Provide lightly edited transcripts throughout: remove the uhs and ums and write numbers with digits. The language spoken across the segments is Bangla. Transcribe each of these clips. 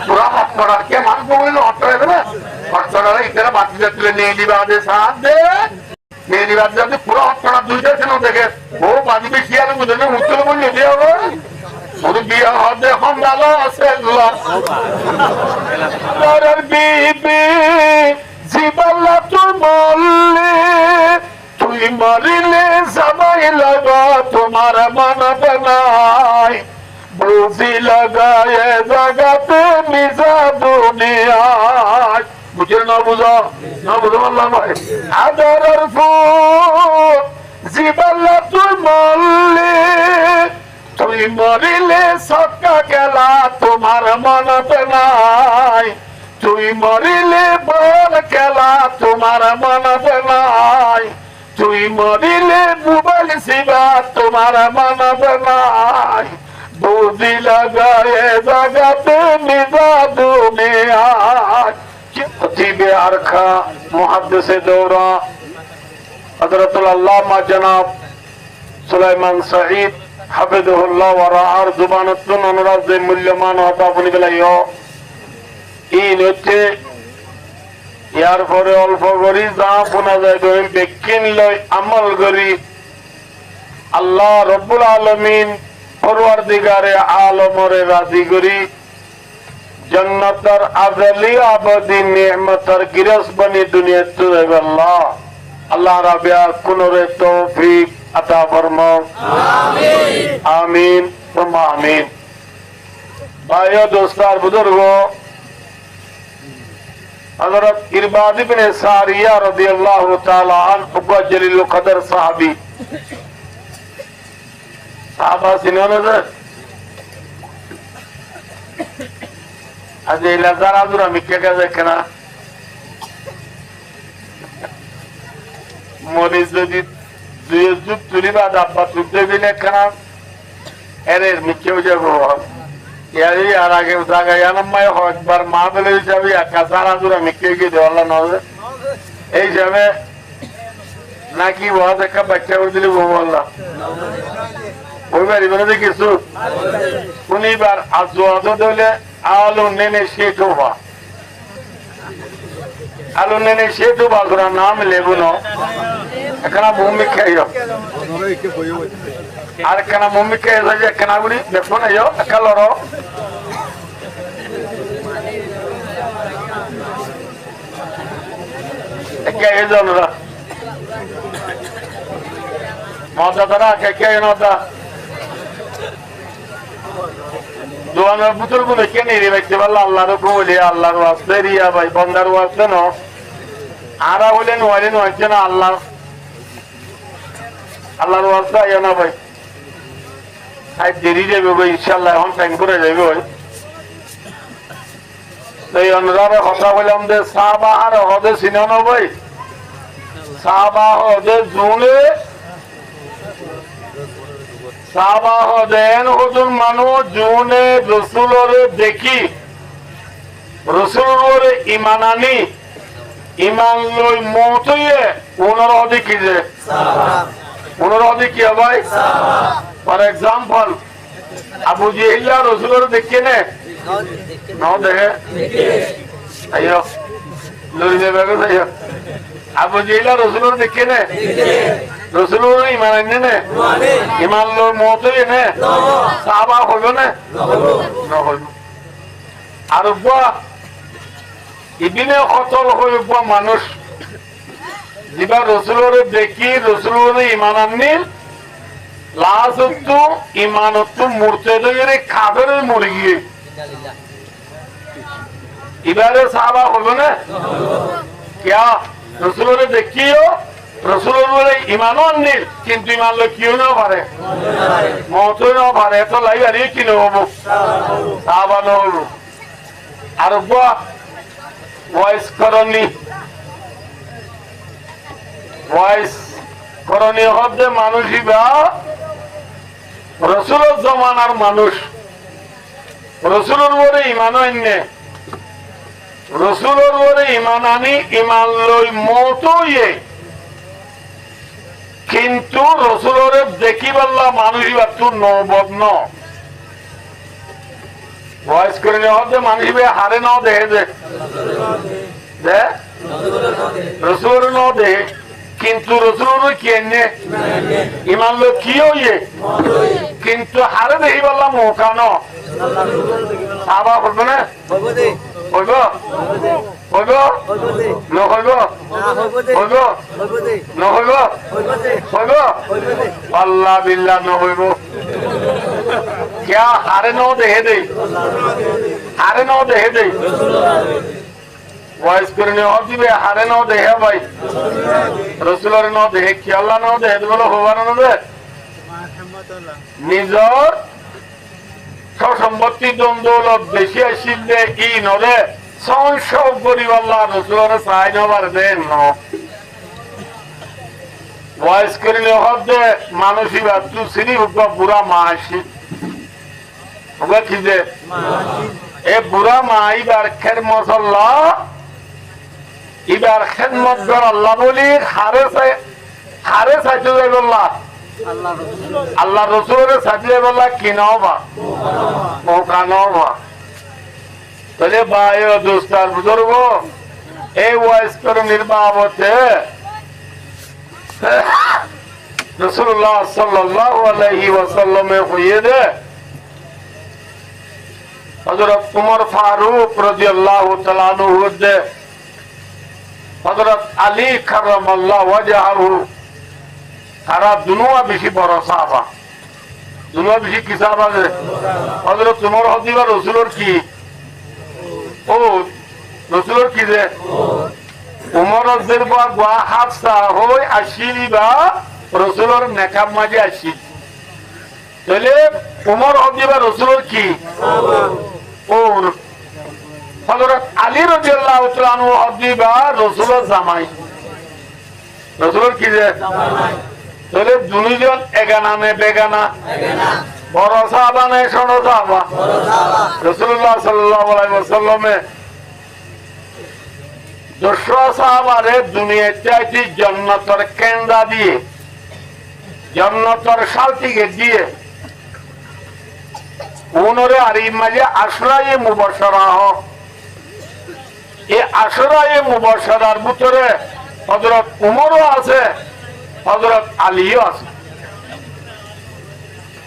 পুরা ভক্তরাকে মানব বললো অট্টরা দেবে ভক্তরা ইতারা বাতিজা তুলে নিয়ে নিবাদে সাথ দে নিয়ে নিবাদ যাতে পুরো অট্টরা দুইটা ছিল দেখে ও বাজিবে শিয়ালে বুঝলে উত্তর বললো দিয়ে হবে ওর বিয়ে হবে এখন ভালো আছে বিবি জীবাল্লা তোর বললে তুই মরিলে সবাই লাগা তোমার মানবে নাই বুঝি লাগায়ে জগতে মিজা দুনিয়ায় বুঝে না বুঝো আল্লাহ ভাই আদরের ফুল জীবাল্লা তুই মরলে তুই মরিলে সৎকা গেলা তোমার মনতে নাই তুই মরিলে বল গেলা তোমার মনতে নাই তুই মরিলে মোবাইল শিবা তোমার মনতে নাই বুঝি লাগায়ে জগতে মিজা দুনিয়ায় খতিবে আরখা মুহাদ্দিসে দৌরা হযরতুল আল্লামা জনাব সুলাইমান সাঈদ হাফিজাহুল্লাহ ওয়া রাআর জুবানাতুন অনুরাজে মূল্যমান হতা বলি বেলাইও ইন হচ্ছে ইয়ার পরে অল্প করি যা শোনা যায় বেকিন লই আমল করি আল্লাহ রব্বুল আলামিন পরওয়ারদিগারে আলমরে রাজি করি জন্নতর আজলি আবাদি নিয়ামতর গিরস বনি দুনিয়া তুই আল্লাহ আল্লাহ রাবিয়া কুনরে তৌফিক আতা ফরমাও আমিন আমিন সুম্মা আমিন ভাইও দোস্তার বুজুর্গো হযরত ইরবাদ ইবনে সারিয়া রাদিয়াল্লাহু তাআলা আনহু জলিল কদর সাহাবী সাহাবা সিনানে আজ এই লাজার আদুরা মিকে গেছে কেনা মরিস যদি দুই যুগ তুলিবা দাব্বা তুলতে দিলে কেনা এর মিকেও যাবো ইয়ারি আর আগে জায়গা ইয়ানাম্মায় একবার মা বলে হিসাবে কাঁচার আদুরা মিকে গিয়ে দেওয়ালা নজর এই হিসাবে নাকি বহুত একটা বাচ্চা করে দিলে বউ আল্লাহ ওই বাড়ি বলে কিছু শনিবার আজ দিলে আলু নেনে শেঠোবা আলু নেনে শেঠোবা তোরা নাম লেবু ন এখানে ভূমি খাই আর কেনা ভূমি খাই যে কেনা গুড়ি দেখো না একা লড় একে জনরা মজা তারা কে নদা দোয়ানোর পুতুল গুলো কে নিয়ে রাখতে পারলো আল্লাহর বলে আল্লাহর ওয়াস্তে রিয়া ভাই বন্দার ওয়াস্তে ন আরা হলেন ওয়ালেন হচ্ছে না আল্লাহর ওয়াস্তে আইয়া না ভাই আজ দেরি যাবে ভাই ইনশাল্লাহ এখন টাইম করে যাবে ভাই এই অনুরাধে কথা বললাম যে সাহাবা আর হদে চিনো ভাই সাহাবা হদে জুনে সাহাবা হদেন হুজুর মানুষ জুনে রসুলরে দেখি রসুলরে ইমান আনি ইমান লই মত হইয়ে উনরহদি কি যে উনরহদি কি ভাই ফর এক্সাম্পল আবু জেহেল রসুলরে দেখে নে নাও দেখে আইয়ো লই যাবে আইয়ো আবু জেহেল রসুলরে দেখে নে রসুলের ইমান আনে নে ইমান লোর মত নে সাহাবা হইল না নহইল আর ইদিনে কতল হইব মানুষ যিবা রসুলের দেখি রসুলের ইমান আনিল লাস্ট ইমানত মূর্তে ধরে খাবের মরে গিয়ে এবারে সাহাবা হইল না কিয়া রসুলের দেখিও রসুলের বলে ইমানও আনিল কিন্তু ইমান লোক কিও নাও পারে মতও নাও পারে এত লাই আর কি নহব সাহাবা নহব আর ওয়াইস করণী হচ্ছে মানুষই বা রসুলের জমানার মানুষ রসুলের বলে ইমানও আনে রসুলের বলে ইমান আনি ইমান লই মতও ইয়ে কিন্তু রসুলের দেখি বললা মানুষ নবদ ন ভয়েস করে নেওয়া হতে মানুষ হারে ন দেহে দে রসুল ন দেহে কিন্তু রসুল কি এনে ইমান লোক কি হইয়ে কিন্তু হারে দেখি বললাম মৌকান সাবা করবে না হইব হইব নহইব হইব নহইব হইব আল্লাহ বিল্লাহ নহইব क्या हारे नो देहे दे हारे नो देहे दे वॉइस करने और दिबे हारे नो देहे भाई रसूलर नो देहे कि अल्लाह नो देहे बोलो होवा नो दे নিজর সম্পত্তি দ্বন্দ্বলত বেশি আসিলে ই নরে সব গরিব আল্লাহ রসুলর চাই নবার দেন ন वॉइस करने হতে মানুষই বাতু সিনি উপর বুড়া মাসি ওগা কি যে এ বুড়া মা ইবার খের মশাল্লা ইবার খেদমত কর আল্লাহ বলি হারে সাইতে যাইব আল্লাহ রসুলের সাইতে বললা কিনাও বা মৌকানাও বা তাহলে ভাই ও দোস্তার বুজুর্গ এই ওয়াইস করে নির্বাহতে রাসূলুল্লাহ সাল্লাল্লাহু আলাইহি ওয়াসাল্লামে হইয়ে দে হযরত উমর ফারুক রাদিয়াল্লাহু তাআলা আনহু দে হযরত আলী কাররামাল্লাহু ওয়াজহাহু তারা দুনুয়া বেশি বড় সাহাবা দুনুয়া বেশি কি সাহাবা হযরত উমর হদিবা রাসূলের কি ও রাসূলের কি যে উমর জেরবা গা হাফসা হই আসিলি বা রাসূলের নেকাব মাঝে আসি তাহলে উমর হদিবা রাসূলের কি ওর হযরত আলী রাদিয়াল্লাহু তাআলা আনহু হদিবা রাসূলের জামাই রাসূলের কি যে জামাই তাহলে দুইজন এগানা নে বেগানা বড় সাহাবা নে ছোট সাহাবা রাসূলুল্লাহ সাল্লাল্লাহু আলাইহি ওয়াসাল্লামে দশরা সাহাবারে দুনিয়াতে চাইতে জান্নাতের কেন্দ্র দিয়ে জান্নাতের সালটিকে দিয়ে উনরে আরি মাঝে আশরায়ে মুবাশশারা এই আশরায়ে মুবাশশারার ভিতরে হযরত উমরও আছে হযরত আলীও আছে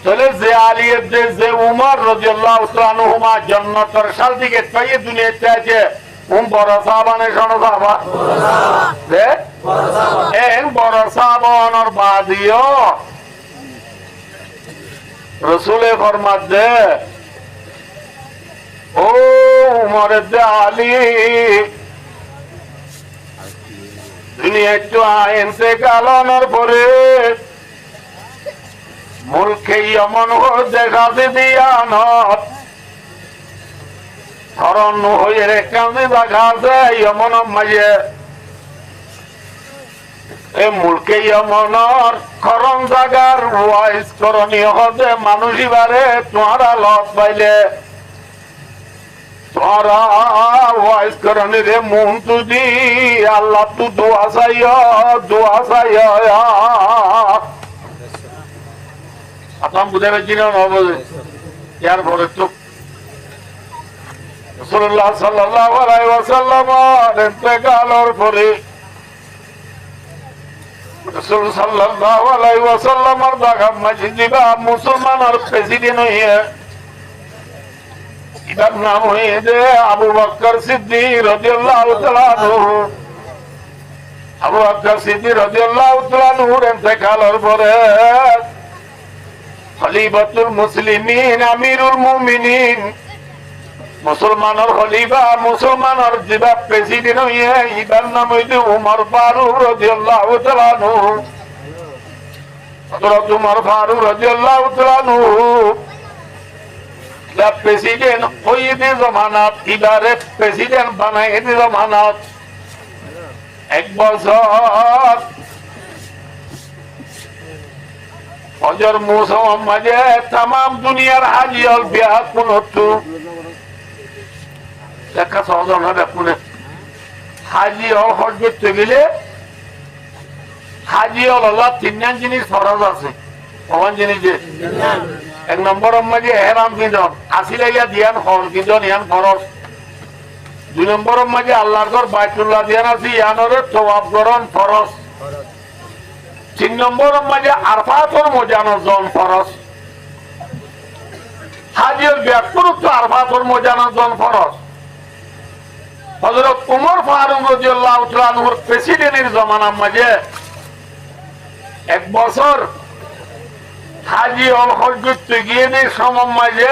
তাহলে যে আলী যে উমর রাদিয়াল্লাহু তাআলা আনহুমা জান্নাতের সালটিকে চাইতে দুনিয়াতে চাইতে বড় সাহাবা নে ছোট সাহাবা এন বড় সাহাবানোর বাদিও রসুলে ফরমাত দে ও উমর দে আলী দুনিয়া একটু ইন্তেকালের পরে মুলকে এমন দেখাতে দিয়ানত ধরন হয়ে কাঁদে দেখা আছে এমন মাঝে এই মুলকে এমনর খরণ জাগার ওয়াইজ করণীয় হতে মানুষই বারে তোমারা লস পাইলে তোমারা ওয়াইজ করণী রে মুন তুদি আল্লাহ তু দোয়া চাই আপনার বুঝে পেয়েছি না নবুঝে ইয়ার পরে তো রাসূলুল্লাহ সাল্লাল্লাহু আলাইহি ওয়াসাল্লামের ইন্তেকালের পরে রাসূল সাল্লাল্লাহু আলাইহি ওয়াসাল্লামের জায়গা মসজিদে মুসলমানের প্রেসিডেন্ট হয়ে এটার নাম হয়ে যে আবু বকর সিদ্দিক রাদিয়াল্লাহু তাআলা আনহু আবু বকর সিদ্দিক রাদিয়াল্লাহু তাআলা আনহুর ইন্তেকালের পরে খলিফাতুল মুসলিমিন আমিরুল মুমিনিন মুসলমানের খলিফা মুসলমানের যেবা প্রেসিডেন্ট হইয়া ইবার নাম হইতে উমর ফারুক রাদিয়াল্লাহু তাআলা আনহু হযরত উমর ফারুক রাদিয়াল্লাহু তাআলা আনহু লা প্রেসিডেন্ট হইতে জামানাত ইবারে প্রেসিডেন্ট বানাই দি জামানাত এক বছর হজর মৌসুম মাঝে তামাম দুনিয়ার হাজি হল বিয়া কোন দেখা সহজ না দেখুন হাজি হল হজ করতে গেলে হাজি হল আল্লাহ তিনজন জিনিস ফরজ আছে কখন জিনিস এক নম্বর মাঝে হেরাম কিনন আসিলাইয়া দিয়ান হল কিনন ইয়ান খরচ। 2 নম্বর মাঝে আল্লাহর ঘর বাইতুল্লাহ দিয়ান আছে ইয়ানরে তওয়াব করন ফরজ। 3 নম্বর মাঝে আরফাতর মজানো জন ফরজ। হাজির ব্যাকুরুত আরফাতর মজানো জন ফরজ। হযরত ওমর ফারুক রাদিয়াল্লাহু তাআলা আনহুর প্রেসিডেন্টের জমানার মাঝে 1 বছর হাজি অল হজ করতে গিয়ে নেই সমম মাঝে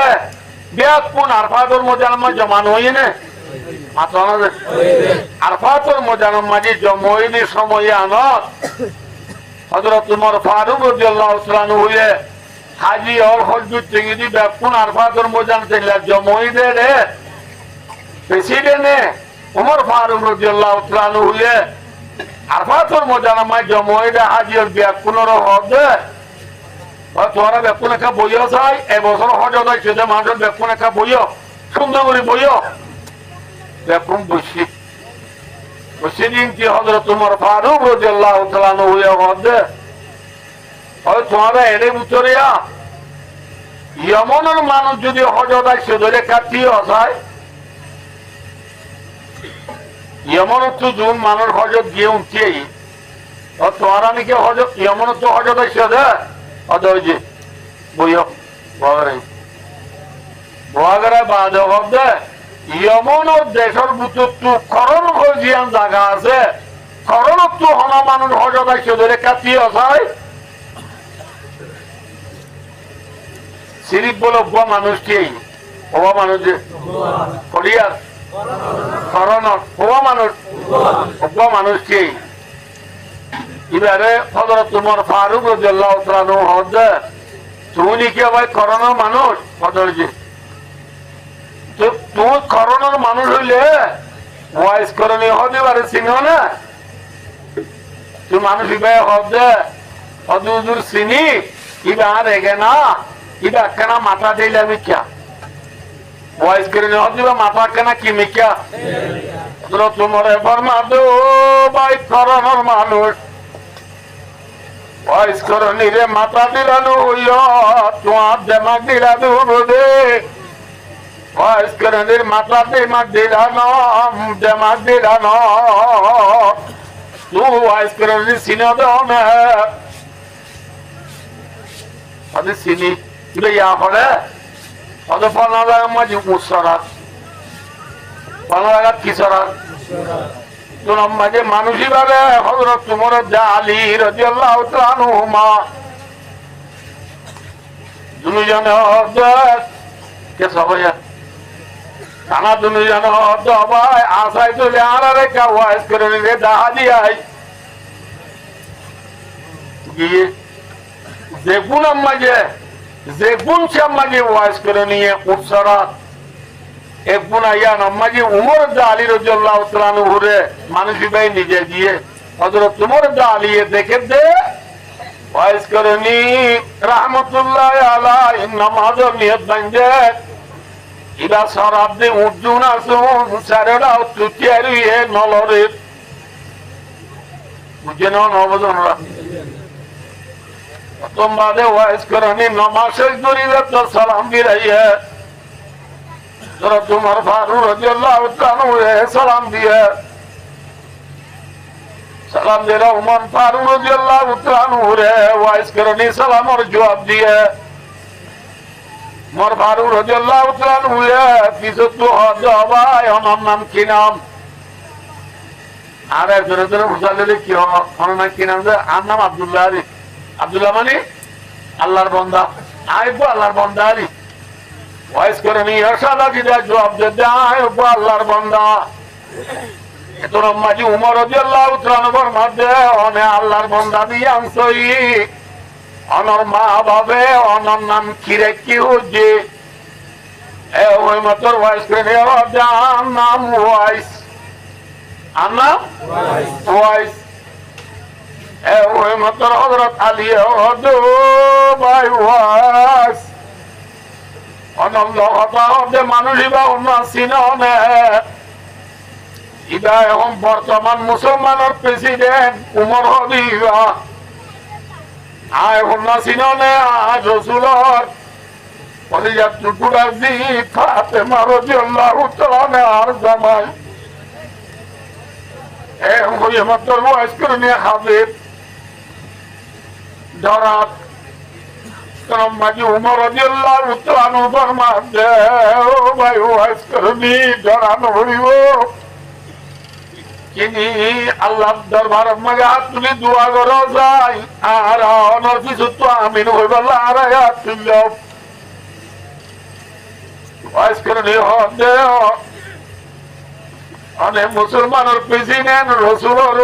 ব্যাকুন আরফাতর মজানোর মাঝে জমান হই না মাত্র আরফাতর মজানোর মাঝে জমইনি সময় আনত হযরত ওমর ফারুক রাদিয়াল্লাহু তাআলা আনহু হয়ে হাজি অল হজ করতে গিয়ে ব্যাকুন আরফাতর মজান তেলা জমই দে রে প্রেসিডেন্টে ওমর ফারুক রাদিয়াল্লাহু তাআলা আনহু হয়ে আরফাতর মজানোর মাঝে জমই দে হাজির ব্যাকুনর হজ দে তোমরা ব্যাকুন একটা বইও চাই এবছর হজ হয় সেটা মানুষের ব্যাকুন একটা বইও সুন্দর করে বইও ব্যাকুন বসি বসে দিন কি হযরত ওমর ফারুক রাদিয়াল্লাহু তাআলা আনহু হয়ে হজ দে হয় তোমরা এর ভিতরিয়া ইয়মনের মানুষ যদি হজ হয় সেটা কাটি হয় ইয়মনের তো যোন মানুষ হজত গিয়ে উঠছেই তোমরা নাকি হজ ইয়মনের তো হজত হয় সেটা অদয় বইয় বহাগরা বাদ হবে ইয়মনের দেশের ভিতরতো করণ হজিয়ান জায়গা আছে করণতো হনা মানুষ হজত আছে ধরে কাটি আসায় সিরিপ বলে অব্বা মানুষটি হওয়া মানুষ করিয়ার করণ হওয়া মানুষ অব্বা মানুষটি এবারে হযরত ওমর ফারুক রাদিয়াল্লাহু তাআলা আনহু হজ তুমি কি ভাই করোনার মানুষ হযরত তো তুমি করোনার মানুষ হইলে ওয়াইস করণীয় হতে পারে চিনো না তুমি মানুষ ভাই হজ হজুর চিনি ইবা রেগে না ইবা কেনা মাথা দিলে আমি কিয়া ওয়াইস করণীয় হতে মাথা কেনা কি মিকিয়া হযরত ওমর ফরমা দো ভাই করোনার মানুষ ওয়াইস করণী রে মাথা দিলানো হইয়া তোমার দেমাগ দিলানো বোধে ওয়াইস করণীর মাথা দেমাগ দিলানো দেমাগ দিলানো তুই ওয়াইস করণী চিনে দাও না আরে চিনি তুই ইয়া করে অত পানা লাগা মাঝে মুসরাত পানা লাগা কি সরাত তোর মাঝে মানুষই ভাবে হযরত ওমর আলী রাদিয়াল্লাহু তাআলা আনহুমা দুইজনে হজ কে সবাই টানা দুইজনে হজ ভাই আশাই চলে আনারে কা ওয়াইস করে রে দাহাদি আই গিয়ে দেখুন মাঝে দেখুন সে মাঝে ওয়াইস করে নিয়ে উৎসরাত এক বুনাইয়া নম্মাজি উমর আলী রাদিয়াল্লাহু তাআলা আনহু রে মানুষই ভাই নিজে গিয়ে হযরত উমর আলী দেখে দে ওয়াইস করনি রাহমাতুল্লাহ আলাইহি নামাজ নিয়ত বাঁধে ইলা সরাব দে উজুন আসুন সারেরা তুতিয়ারি এ নলরে বুঝেন নবজনরা তোমরা দে ওয়াইস করনি নামাজের দরিলে তো সালাম দিরাইয়া হযরত ওমর ফারুক রাদিয়াল্লাহু তাআলা আনহু সালাম দিয়ে সালাম দিলা ওমর ফারুক রাদিয়াল্লাহু তাআলা আনহু রে ওয়াইস করনি সালামের জবাব দিয়ে ওমর ফারুক রাদিয়াল্লাহু তাআলা আনহু কিছু তো জবাব ওনার নাম কি নাম আর একজন মুসল্লি কি ওনার নাম কি নাম আর নাম আব্দুল্লাহ আলী আব্দুল্লাহ মানে আল্লাহর বান্দা আইবো আল্লাহর বান্দা আলী ওয়াইস করে নি ইরশাদা দিদা জবাব দে আইবো আল্লাহর বান্দা এতর মাঝি উমর রাদিয়াল্লাহু তাআলা আনহুর মধ্যে অনে আল্লাহর বান্দা দিয়ে আনছই অনর মা বাবে অনর নাম কিরে কি হচ্ছে এ ওই মতর ওয়াইস করে নি নাম ওয়াইস আনা ওয়াইস এ ওই মতর হযরত আলী হযরত ভাই ওয়াইস অনন্য কথা হবে মানুষই বা অন্য সিনে ইবা এখন বর্তমান মুসলমানের প্রেসিডেন্ট উমর হবিবা আয় অন্য সিনে আজ রসুলর ফাতেমা রাদিয়াল্লাহু তাআলা আনহার জামাই মাত্র ওয়াইজ করে নিয়ে হাবিব ধরাত মাঝি উমর রাদিয়াল্লাহু তাআলা আনহু ফরমাতে ও ভাই ওয়াইজ করে নি ধরানো হইব কিনি আল্লাহর দরবার মাঝে হাত তুলে দোয়া করা যায় আর অনর কিছু তো আমিন হইব আল্লাহ আর হাত তুলল ওয়াইজ করে নি হদে অনেক মুসলমানের প্রেসিডেন্ট রসুলের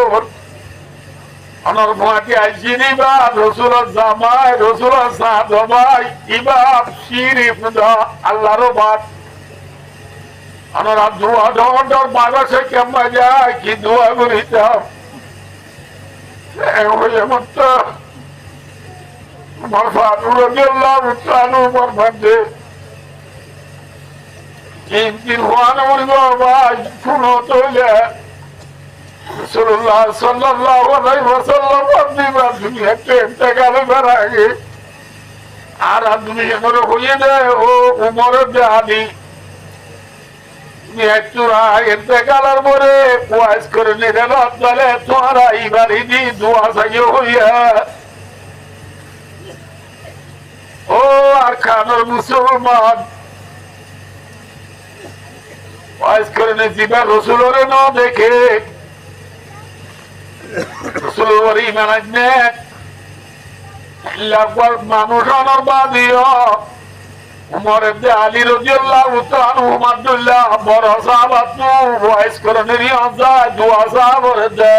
অনর ভুয়াটি আইসিনি বা রসুলের জামাই রসুলের সাদমাই ইবাব শিরিফ আল্লাহর বাদ অনরা দোয়া ডর বাগাসে কেমন যায় কি দোয়া করিতাম মত মরফাতে তিন হওয়ান মরিব ভাই শুনো তৈলে রাসূলুল্লাহ সাল্লাল্লাহু আলাইহি ওয়াসাল্লাম দিবা দুনিয়াতে ইন্তেকালের আগে আর দুনিয়া করে হইয়ে দেয় ও উমরের জাহাদি একটুরা ইন্তেকালের পরে ওয়াজ করে নিলেন তাহলে তোমরা এইবার ইদি দোয়া চাইও হইয়া ও আর খানোর মুসলমান ওয়াজ করে নিবা রসুলের না দেখে রসুলের ইমান আননে লাগবার মানুষ আনার বাদিও উমর ইবনে আলী রাদিয়াল্লাহু তাআলা আনহু আব্দুল্লাহ বড় সাহাবা তো ওয়াজ করে নিয়া দোয়া সাহাবরে দে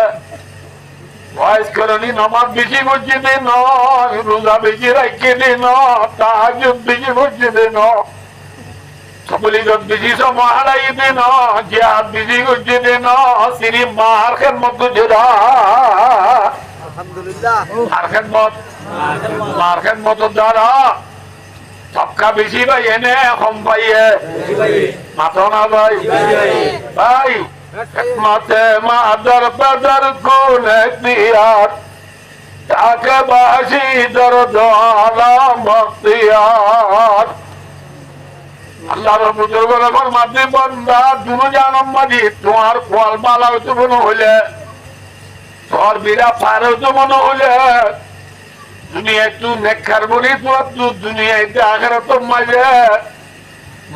ওয়াজ করে নি নামাজ বেশি মসজিদে নয় রোজা বেশি রাখে দিন তাহাজ্জুদ বেশি মসজিদে নয় সবলিগত বেশি সময় হারাই দিন জিহাদ বেশি করছে দিন সিরি মার খেদমত গুজরা আলহামদুলিল্লাহ মার খেদমত দ্বারা সবকা বেশি ভাই এনে কম পাইয়ে মাথো না ভাই ভাই মাতে মাদার বাজার কোন দিয়ার তাকে বাসি দরদ আলাম বখতিয়ার আল্লাহর বুজুর্গরা ফরমাতে বান্দা দুনো জানম মাঝি তোমার ফল মালা হইতে মনে হইলে তোর বিরা পার হইতে মনে হইলে দুনিয়া একটু নেককার বনি তোমার দুনিয়া একটু আখেরাত মাঝে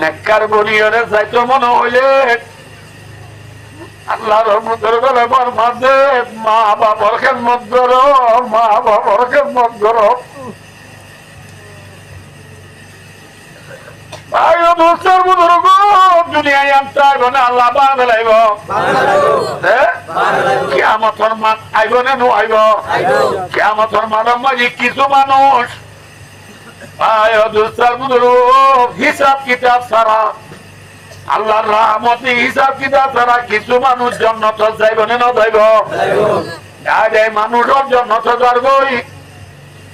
নেককার বনি ওরে যাইতে মনে হইলে আল্লাহর বুজুর্গরা ফরমাতে মা বাবার খেদমত করো মা বাবার খেদমত করো দুনিয়ায় আনতে আইব না আল্লাহ বাংলা আইব কিয়ামতের মাঠ আইব না নো আইব কিয়ামতের মাঠের মাঝে কিছু মানুষ হিসাব কিতাব ছাড়া আল্লাহর রহমতে হিসাব কিতাব ছাড়া কিছু মানুষ জান্নাত যাইব না না যাইব মানুষের জান্নাত যাবই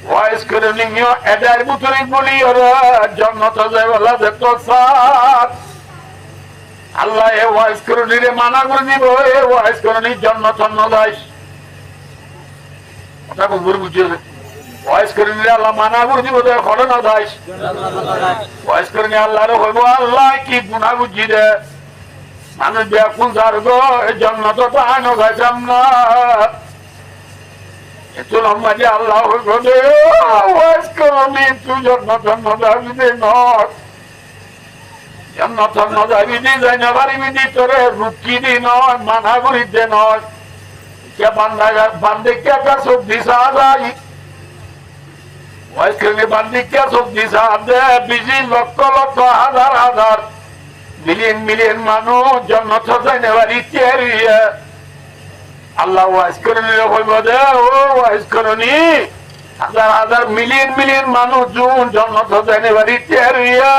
ওয়াইজ করে নিও এদার মুতরি বলি ওরা জান্নাত যাইবলা দেখতো সাত আল্লাহ এ ওয়াইজ করে নিলে মানা করে দিব এ ওয়াইজ করে নি জান্নাত না যাইস কথা বুঝুর বুঝে ওয়াইজ করে নিলে আল্লাহ মানা করে দিব দে খড় না যাইস ওয়াইজ করে নি আল্লাহর কইব আল্লাহ কি গুনাহ বুঝি দে মানুষ দেখুন যার গো জান্নাত তো আনো যাইতাম না itu namanya Allah gede awas kalau itu jannatan nadabide not jannatan nadabide jana bari bidi tore ruki di not mana guri de not kya bande kya ka sabdi saadai awas kalau bande kya sabdi saade biji lokko lokko hadar million manu jannatan jana bari tiariya আল্লাহ ওয়াজ করে নিলে হইব দে ও ওয়াজ করনি হাজার মিলিয়ন মানুষ জুন জান্নাত যাইতে পারি তেরিয়া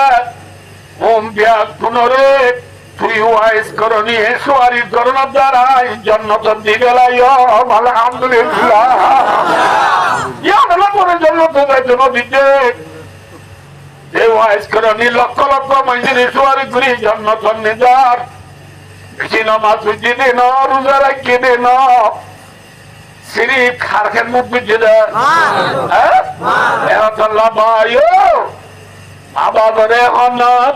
ওম বিয়া পুনরে তুই ওয়াজ করনি সোয়ারি করনার দ্বারা জান্নাত দিবে লাইও আলহামদুলিল্লাহ ইয়া আল্লাহ করে জান্নাত যাইতে নদীতে এ ওয়াজ করনি লক্ষ লক্ষ মানুষের সোয়ারি করি জান্নাত নিদার বেশি নামাজ বুঝি দে না রোজা রাখি দে না সিরিফ খারখের মুখ বুঝি দে ভাইও আবাবরে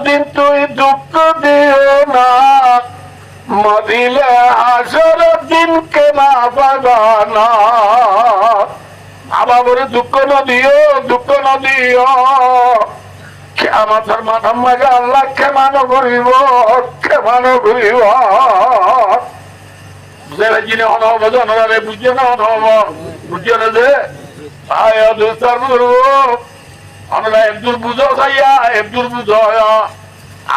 দিন তুই দুঃখ দিও না, মরিলে হাসর দিন কেনা পাবা না। আবাবরে দুঃখ না দিও, দুঃখ না দিও, আমাদের মাথার মাঝে আল্লাহ কেমানো করিব, কেমানো করিব। বুঝে জিনে অনহব জনরারে বুঝে না অনহব বুঝে না যে আয় দুস্তার করবো আমরা একদূর বুঝো চাইয়া একদূর বুঝো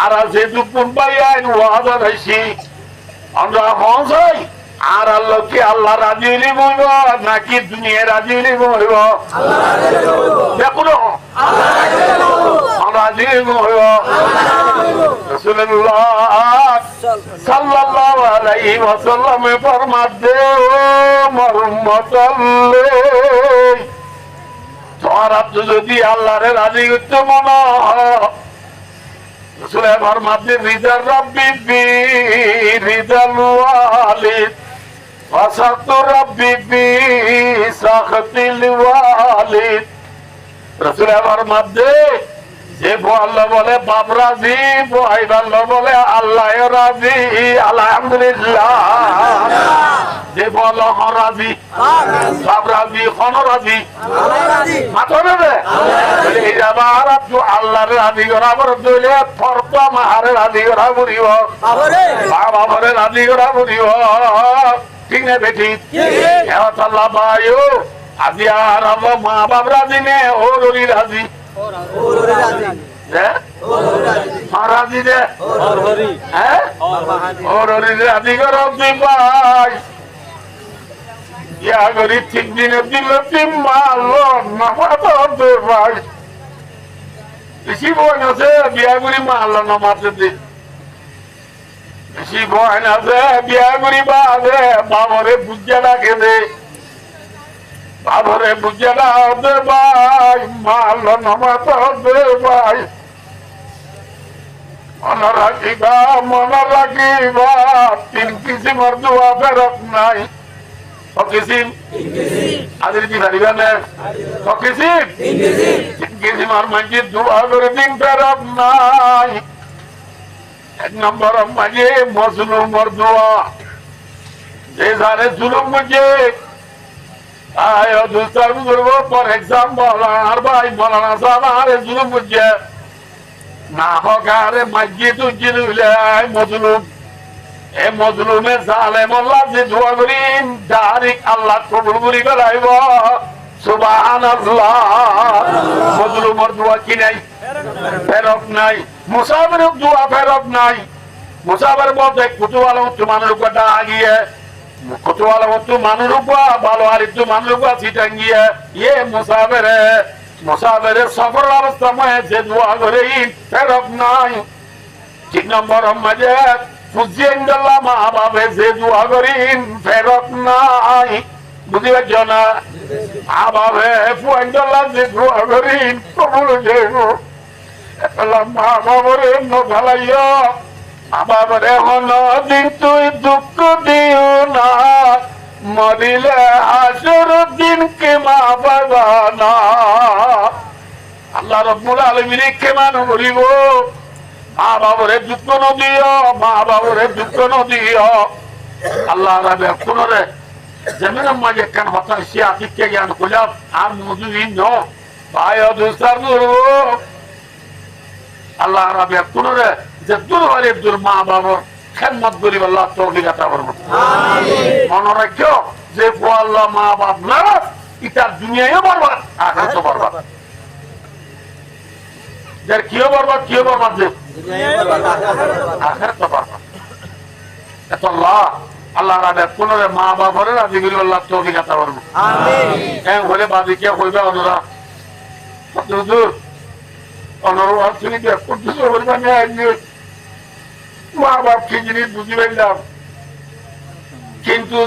আর আছে দুপুর পাইয়া ওয়াদা হয়েছি আমরা হসাই আর আল্লাহ কি আল্লাহ রাজি হইলে বলব নাকি দুনিয়া রাজি হইলে বলব? দেখুন রাজি বলব। রাসূলুল্লাহ সাল্লাল্লাহু আলাইহি ওয়াসাল্লাম ফরমাতে ও মুহাম্মদ তোরা যদি আল্লাহরে রাজি করতে মনে হয় রাসূলের ফরমাতে রিদার রাব্বি বি রিদাল ওয়ালিদ ওয়াসাতু রাব্বি বি সাখাতিল ওয়ালিদ। রাসূলের ফরমাতে যে আল্লাহ বলে বাপ রাজি, ভাই আল্লাহ বলে আল্লাহ রাজি, আলহামদুলিল্লাহ। যে বলো রাজি, বাপ রাজি, খন রাজি, মাথা নেবে আল্লাহরে রাজি করা বলে ফর্দ মাহারে রাজি করা বুড়িব, বাবারে রাজি করা বুড়িব। ঠিক না বেটি? আল্লাহ ভাইও আজি আর মা বাপ রাজি নে ও রুরি রাজি রাজি দে রাজি করো ভাই ইয়া করি ঠিক দিনে দিল তিন মারলো নামাতে ভাই বেশি বয়ন আছে বিয়া করি মারলো নামাতে দিন বেশি বয়ন আছে বিয়া করি বাদে বাবরে বুঝে রাখে দে বাবরে বুঝে রাখে ভাই মারলো নামাতে ভাই মনে রাখিবা মনে রাখিবা তিন কিসিমের দোয়া ফেরত নাই। কিসিম আদের কি পারিবা না কিসিম তিন কিসিমের মাঝে দোয়া করে দিন ফেরত নাই। এক নম্বর মাঝে মজলুমের দোয়া, যে যারে জুলুম বুঝে আয় দুস্তার করবো। ফর এক্সাম্পল আর ভাই মৌলানা সাহেব আরে জুলুম বুঝে না হোক আরে মাঝে তুঝে দিলে মজলুম এ মজলুমে জালেম আল্লাহ যে দোয়া করি ডাইরেক্ট আল্লাহ কবুল করি ফেলাইব। সুবহানাল্লাহ। মজলুমের দোয়া কি নাই? ফেরত নাই। মুসাফিরের দোয়া ফেরত নাই। মুসাফির বলতে কুতুওয়ালা মতো মানুষ উপরটা আগিয়ে কুতুওয়ালা মতো মানুষ উপর ভালো আর একটু মানুষ উপর সিটাং গিয়ে ইয়ে মুসাফিরের সফর অবস্থা মে যে দোয়া করে ফেরত নাই। তিন নম্বর মাঝে ফুজিয়াল্লাহ মা বাবা যে দোয়া করি ফেরত নাই। বুঝতে পারছ না? মা বাবা ফুয়াল্লাহ যে দোয়া করি কবুল দেব। মা বাবরে ভালাইয়া মা বাবরে হন দিন তুই দুঃখ দিও না, মরিলে হাসর দিন কে মা বাবা না। আল্লাহ রাব্বুল আলামিন কেমন করিব? মা বাবরে দুঃখ নদিও, মা বাবরে দুঃখ নদিও। আল্লাহ রাবে কোনরে যেমন মাঝে কেন হতাশ সে আতিকে জ্ঞান করলাম আর মজুরি ন ভাই দুস্তার করব। আল্লাহ রাবে কোনরে যে দূর হলে দূর মা বাবার খেদমত করিব আল্লাহ তৌফিক আতা করবো। মনে রাখিও যে আল্লাহ মা বাপ নারাজ ইটার দুনিয়ায়ও বরবাদ আখিরাতেও বরবাদ। যার কিও বরবাদ কিও বরবাদ যে আখিরাতেও বরবাদ। এত আল্লাহ রাবে কোনরে মা বাপরে রাজি করিব আল্লাহ তৌফিক আতা করবো। আমিন। হলে বাদি কে কইবে অনুরা হুজুর অনুরোধ শুনি করতেছ মা বাপ কি জিনিস বুঝি পাইলাম কিন্তু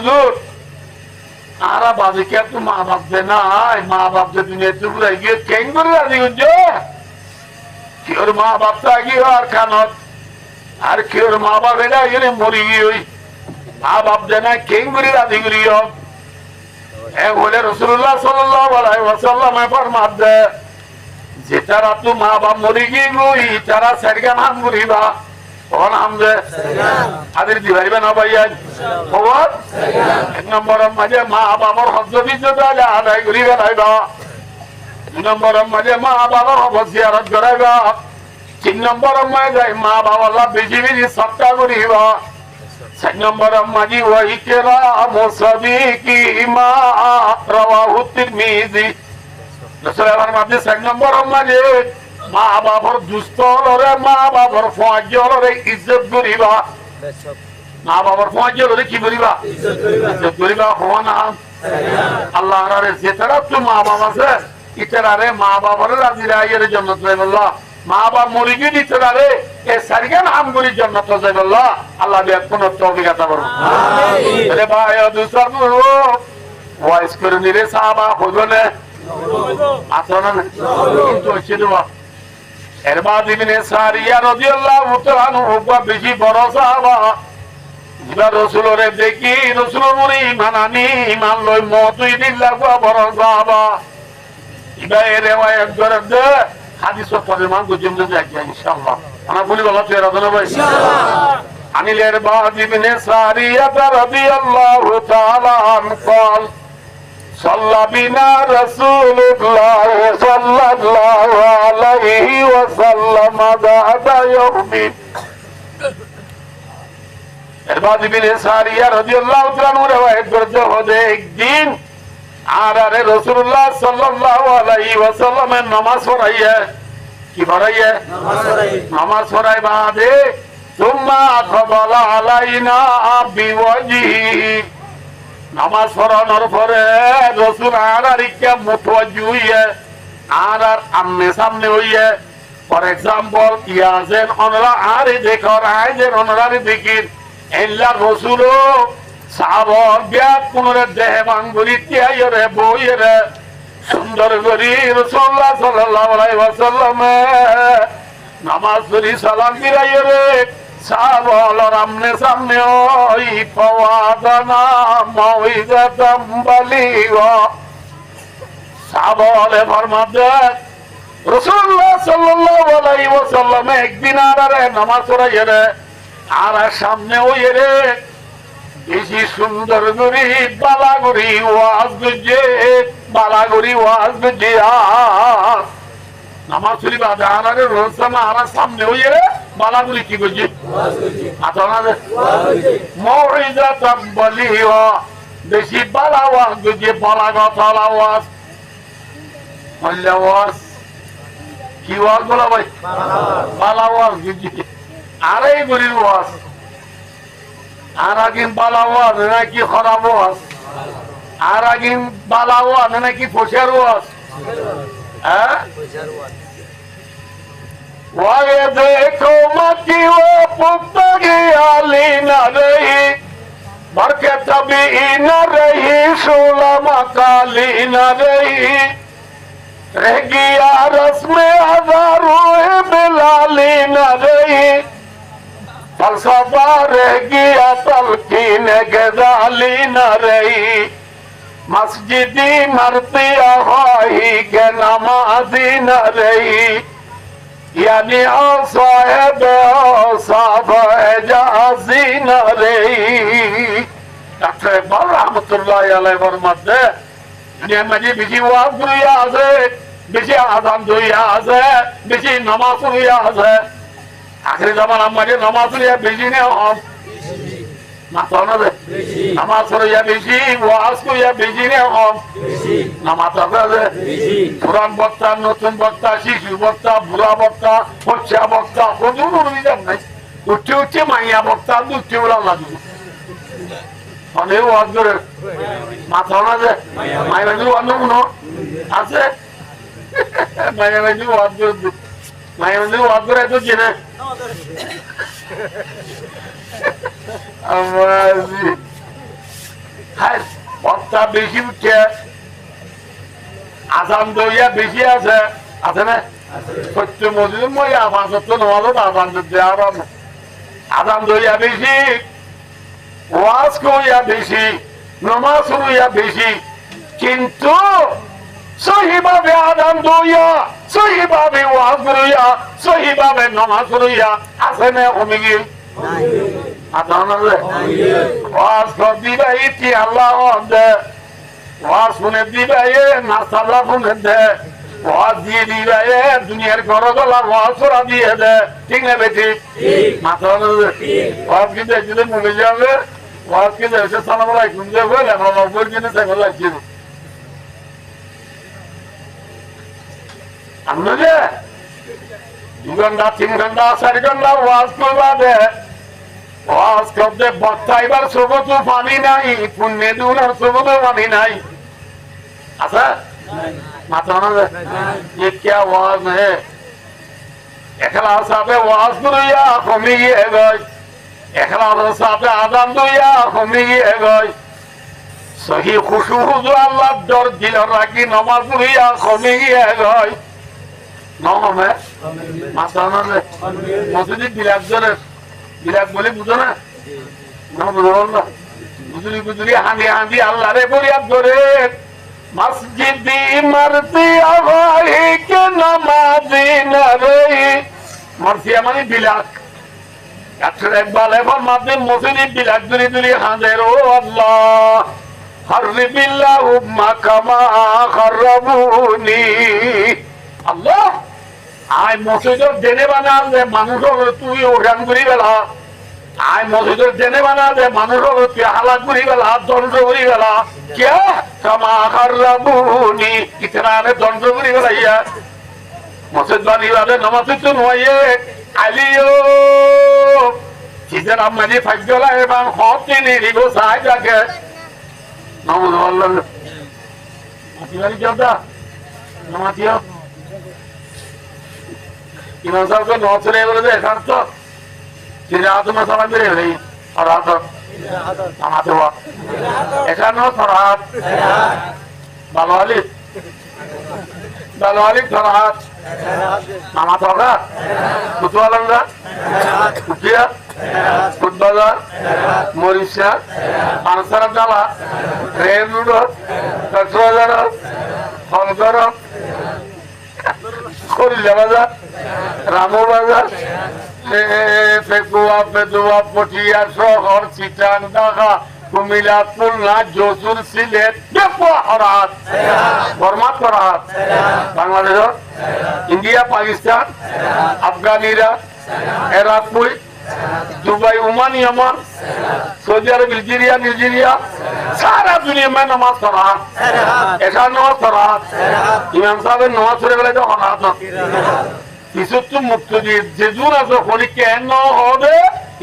আর বাদিকে তো মা বাপ দে নাই মা বাপ যে দুনিয়াতে ঘুরাই গিয়ে কেন করে রাজি করছো? কেউর মা বাপ তো আগে আর খানত আর কেউর মা বাপ এটা গেলে মরি গিয়ে মা বাপ দে না কেন করে রাজি করি বলে রাসূলুল্লাহ সাল্লাল্লাহু আলাইহি ওয়াসাল্লাম ফরমাতে যে তারা তো মা বাপ মরি গই তারা সেরগা নাম করিবা ও নাম যে আদের দিবাইবে না ভাইয়া খবর 1 নম্বরের মাঝে মা বাবার হজ্জ বিদ্যুৎ আদায় করিবে নাইবা 2 নম্বরের মাঝে মা বাবার হজ জিয়ারত করাইবা 3 নম্বরের মাঝে মা বাবার বেশি বেশি সৎকার করিবা 4 নম্বরের মাঝে ওই কেরা মুসাবিকি মা রাওয়াহু তিরমিজি রসুলের মাঝে 4 নম্বরের মাঝে মা বাবার দুস্থ হলরে মা বাবার ফজ হলরে ইজ্জত করিবা মা বাবার ফজ হলরে কি করিবা ইজ্জত করিবা হওয়া না আল্লাহ রে যেতারা তো মা বাবা আছে ইতারে মা বাবার রাজি রায়ের জন্য যাইবল্লাহ মা বাবা মরি গিয়ে ইতারে এ সারিগান আমগুলি জন্নত যাইবল্লাহ আল্লাহ বিয়াত কোন তৌফিক আতা করুন আমিন আরে ভাই দুসর ওয়াইস করে নিরে সাহাবা হইবনে আতনা না কিন্তু ছিল এরবাদ ইবনে সারিয়া রাদিয়াল্লাহু তাআলা আনহু বেশি বড় সাহাবা ইবা রাসূলরে দেখি রাসূল মরি মানানি ইমান লই মতুই দিন লাগবা বড় সাহাবা ইবা এর রিওয়ায়াত করে দে হাদিস পড়ে মান গুজম দে যাই ইনশাআল্লাহ ana বলি বলা তুই রাদনা ভাই ইনশাআল্লাহ আনিল এরবাদ ইবনে সারিয়া রাদিয়াল্লাহু তাআলা আনহু قال صلى بنا رسول الله صلى الله عليه وسلم ذات يوم এরবাদ ইবনে সারিয়া রাদিয়াল্লাহু তাআলা আনহু রিওয়ায়াত করতে হবে একদিন আরে রাসূলুল্লাহ সাল্লাল্লাহু আলাইহি ওয়াসাল্লামের নামাজ পড়াইয়া কি পড়াইয়া নামাজ পড়াই বাদে সুম্মা আতবালা আলাইনা বিওয়াজিহি নামাজ পড়ানোর পরে রাসূল আলাইহিকে মুতওয়াজ্জি হইয়া আর আমনে সামনে হইয়া ফর এক্সাম্পল ইয়াজেন অনরা আরে দেখো আইজেন অনরা দেখিন এল্লা রাসূল সাহাবার ব্যাগ পুনরে দেহ বাঙ্গুলি তিয়াইরে বইরে সুন্দর করি রাসূলুল্লাহ সাল্লাল্লাহু আলাইহি ওয়াসাল্লাম নামাজ পড়ি সালাম দিরাইরে সাহাবার আমনে সামনে ওই ফাওয়াদানা মাউইজাতাম বালিগা সাহাবালে ফরমাতে রাসূলুল্লাহ সাল্লাল্লাহু আলাইহি ওয়াসাল্লাম একদিন আরে নামাজ পড়াইরে আর সামনে ওইরে বেশি সুন্দর করি বালাগুড়ি ওয়াজ গুজে বালাগুড়ি ওয়াজ গুজে নামাজ পড়ি বাদে আরে রোজনা আর সামনে ওইরে বালাগুড়ি কি গুজে আতনা দে মাউইজাতাম বালিগা বেশি বালা ওয়াজ গুজে বালাগা ওয়াজ মল্লা ওয়াজ কি ওয়াজ বলা ভাই বালা ওয়াজ গুজে আরে গরির ওয়াজ আর আগিন বালা ওয়াজ নাকি খারাপ ওয়াজ আর আগিন বালা ওয়াজ নাকি ফোসার ওয়াজ হ্যাঁ ওয়াগে দেখো মকি ও পুত্তরি আলি না রহি বরকে তবি না রহি সুলামা কালি না রহি रह गया रस्म हजारों बिलाली न रही फलसफा रह गया तलकीन गजाली न रही मस्जिदी मरतिया खाही के नमाजी न रही यानी ओ साहेब ओ साहब जाजी न रही डॉक्टर इकबाल रहमतुल्लाह अलैहि फरमाते दुनिया में बेশি ওয়াজ দুইয়া আছে বেশি আযান দুইয়া আছে বেশি নামাজ দুইয়া আছে আখেরি জামানা মানে নামাজ দুইয়া বেশি না হম মাত্র না বেশি নামাজ দুইয়া বেশি ওয়াজ দুইয়া বেশি না হম বেশি নামাজ আছে বেশি পুরান বক্তা নতুন বক্তা শিশু বক্তা বুড়া বক্তা বাচ্চা বক্তা হুজুর নিজাম নাই উঠে উঠে মাইয়া বক্তা উঠে ওলা লাগবে অনেক ওয়াজ করে মাথা না যে মায়ের বাড়ি অন্য কোনো আছে মায়ের বাড়ি ওয়াজ করে মায়ের বাড়ি ওয়াজ করে এত চেনে বক্তা বেশি উঠছে আসাম দইয়া বেশি আছে আছে না সত্য মজুদ মই আসাম সত্য নমাজত আসাম আসাম দইয়া বেশি ওয়াজ করিয়া বেশি নামাজ পড়িয়া বেশি কিন্তু সহিভাবে আদান দইয়া সহিভাবে ওয়াজ করিয়া সহিভাবে নামাজ পড়িয়া আছে না কমে গিয়ে ওয়াজ কর দিবা ইতি আল্লাহ দে ওয়াজ শুনে দিবা এ নাস্তা শুনে দে ওয়াজ দিয়ে দিবা এ দুনিয়ার গরগলা ওয়াজ করা দিয়ে দে ঠিক না বেটি মাথা ওয়াজ কি দেখলে মনে যাবে ওয়াজ কি দেখে সালাম আলাইকুম যে বলে আমার নব্বই দিনে সেগুলো লাগছে আমরা যে 2 ঘন্টা 3 ঘন্টা 4 ঘন্টা ওয়াজ করবা দে ওয়াজ করতে বক্তাইবার সবত পানি নাই পুণ্যে দুনার সবত পানি নাই আচ্ছা মাথা না ये क्या आवाज है इखलास साथे वाज करिया कमी गए गई इखलास साथे आदान दिया कमी गए गई सही खुशू जो अल्लाह डर दिल राखी नमाज पढ़िया कमी गए गई नाम है माता ना मस्जिद बिलाक बोले बुझो ना ना बुझो ना बुझुरी हांडी हांडी अल्लाह रे फरियाद करे मस्जिदी मरती आवाही के नमाजी न रही मरसिया मानी बिलाक अच्छा एक बार लेफर माते मस्जिदी बिलाक दुरी दुरी हांडे रो अल्लाह हर्री बिल्ला उम्मा कमा खर्रबूनी अल्लाह आय मस्जिदर देने बना दे मानुषों तू ये उड़ान करी गला आय मस्जिदर देने बना दे मानुषों तू हालात करी गला दंड करी गला क्या कमा खर्रबूनी कितना ने दंड करी गला ये मस्जिद बनी वाले नमाज तो नोये आलियो चीज़ें अब मज़े फैसला है बांग होती नहीं रिगो साय जाके नमाज वाला अतिवारी क्या था नमाज क्या इमाम साहब को नौसरे बोले थे खानतो तेरे हाथ में सामान मेरे रही और हाथ नमाज हुआ ऐसा नौ सरात बालवाली सरात नमाज होगा कुतवालंगा कुतिया कुतबाजा मोरिशा आंसर डाला रेल रूडो कटरोलर फलकर खरीला बाजार रामो बाजार फेकुआ पेदुआ पटिया शहर चिटान ढाका कुमिल्ला खुलना যশোর সিলেট বেপুয়া হরাত বর্মাত হরাত বাংলাদেশ ইন্ডিয়া পাকিস্তান আফগানিরা Iraq Kuwait Dubai Oman Yemen Saudi Arabia Nigeria सारा दुनिया में नमाज पढ़ा ऐसा नमाज पढ़ा इमाम साहब नमाज पढ़े वाले तो हरात ना किसी तो मुक्त दी जेजून ऐसा खोली के न हो दे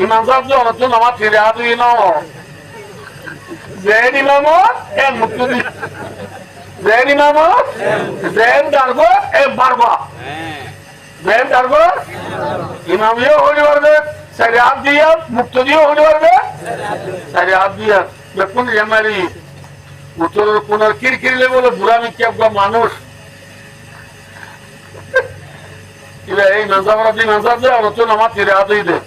इमाम साहब जो होना तो नमाज फिर याद ही ना हो जैन इमाम ए मुक्त दी जैन इमाम जैन डालबो ए बारबा जैन डालबो इमाम ये होने वाले शरीयत दिया मुक्त दिया होने वाले शरीयत दिया बेकुन हमारी उत्तर पुनर किरकिर ले बोले बुरा में क्या हुआ मानुष इधर एक मंसाब दे और तो नमाज शरीयत ही दे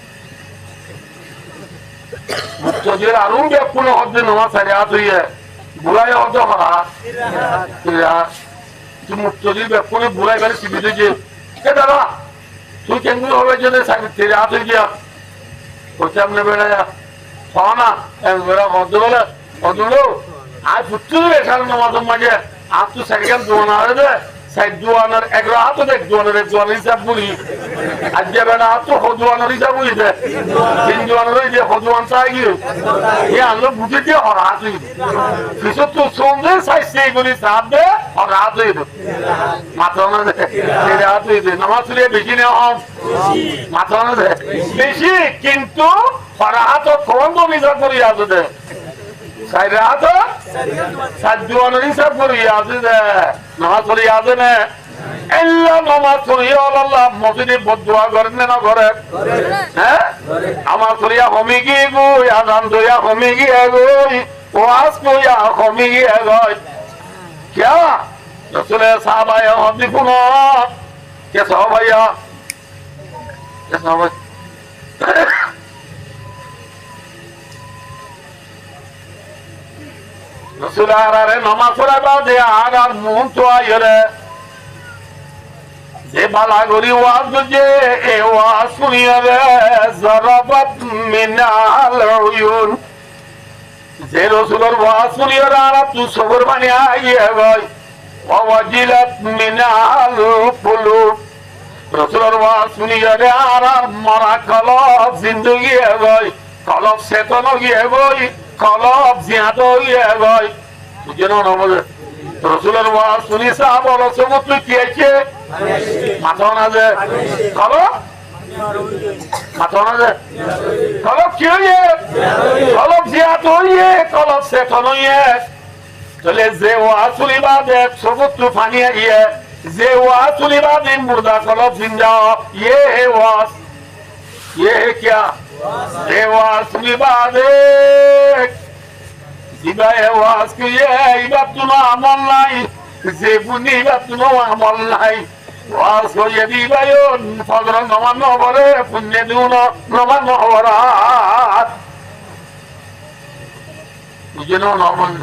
मुक्त दिया आरुम बेकुन होते नमाज शरीयत हुई है बुरा ये होते हरा शरीयत तो मुक्त दिया बेकुन बुरा वाले सीधी दे क्या डरा तू केंद्र होवे जो दे शरीयत हुई क्या कोई हमने बेड़ा खाना मेरा कौतुलो आज पुत्तू ऐसा नमाज़ मजे आप तो सेकंड दुआना है दे साइड दुआना एक रात तो देख दुआना सब बुरी आज जब बेड़ा आप तो दुआना सब बुरी दे तीन दुआना ये दुआन चाहिए ये हम लोग बुझे थे और रात हुई फिर तो सोम दे साइड से गुरी साथ दे और रात हुई दे माता ना दे रात हुई दे नमाज लिए बेची ने हम माता ना दे बेची किंतु फराहत और कौन तो मिज़ाज पर याद दे शरीयत सद्दुआन सब पर याद दे नमाज पर याद ने अल्लाह नमाज पढ़िया अल्लाह मस्जिदे बददुआ करने ना करे हैं আমার করিয়া কমে গিয়ে গো আযান দয়া কমে গিয়ে গো ওয়াজ কইয়া কমে গিয়ে গো क्या रसूल साहबा या हदी कुनो क्या साहबा या क्या साहबा রসুল আরে নামাজ পড়াইবা দে আর মন তো আইরে যে বালাগরি ওয়াজ যে এ ওয়াজ শুনিয়া রে জরাবাত মিনাল উয়ুন যে রসুলের ওয়াজ শুনিয়া আর তুই সবর বানিয়া আইয়ে গই ওয়াজিলাত মিনাল কুলুব রসুলের ওয়াজ শুনিয়া রে আর মারা কলব জিন্দগি গই কলব চেতন গিয়ে গই কলব জিয়াদ গিয়ে গই বুঝেন না রসুলের ওয়াজ শুনি সাহাব রসুল তুই কি আছে মাথা না যে কলব মাথা না যে কলব কি হইয়ে কলব জিয়াদ হইয়ে কলব চেতন হইয়ে তাহলে যে ওয়াজ শুনিবা দেখ সবুজ তু পানি গিয়ে যে ওয়াজ শুনিবা দিন মুর্দা কলব জিন্দা ये है वास ये है क्या ये वास सुनिबा देख जिबा ये वास के ये इबाद तुनो अमल नहीं जे बुनी इबाद तुनो अमल नहीं वास को ये दिबा यो फजर नमान न बरे पुण्य दुनो नमान न बरा बुझनो नमान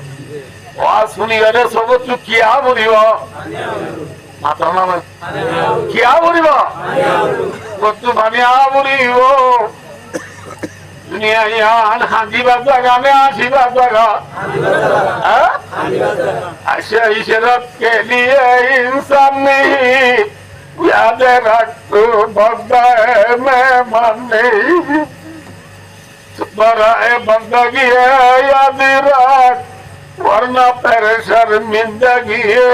वास सुनी गरे सब तू क्या बोलिबो माता ना क्या बोलिबो কত বানিয়া বলিব দুনিয়া ইয়ান হাজিবাদ জায়গা মে আসিবাদ জায়গা আশা ইশরত के लिए इंसान नहीं याद रख बंदा है मेहमान नहीं बड़ा है बंदगी है याद रख वरना तेरे शर्मिंदगी है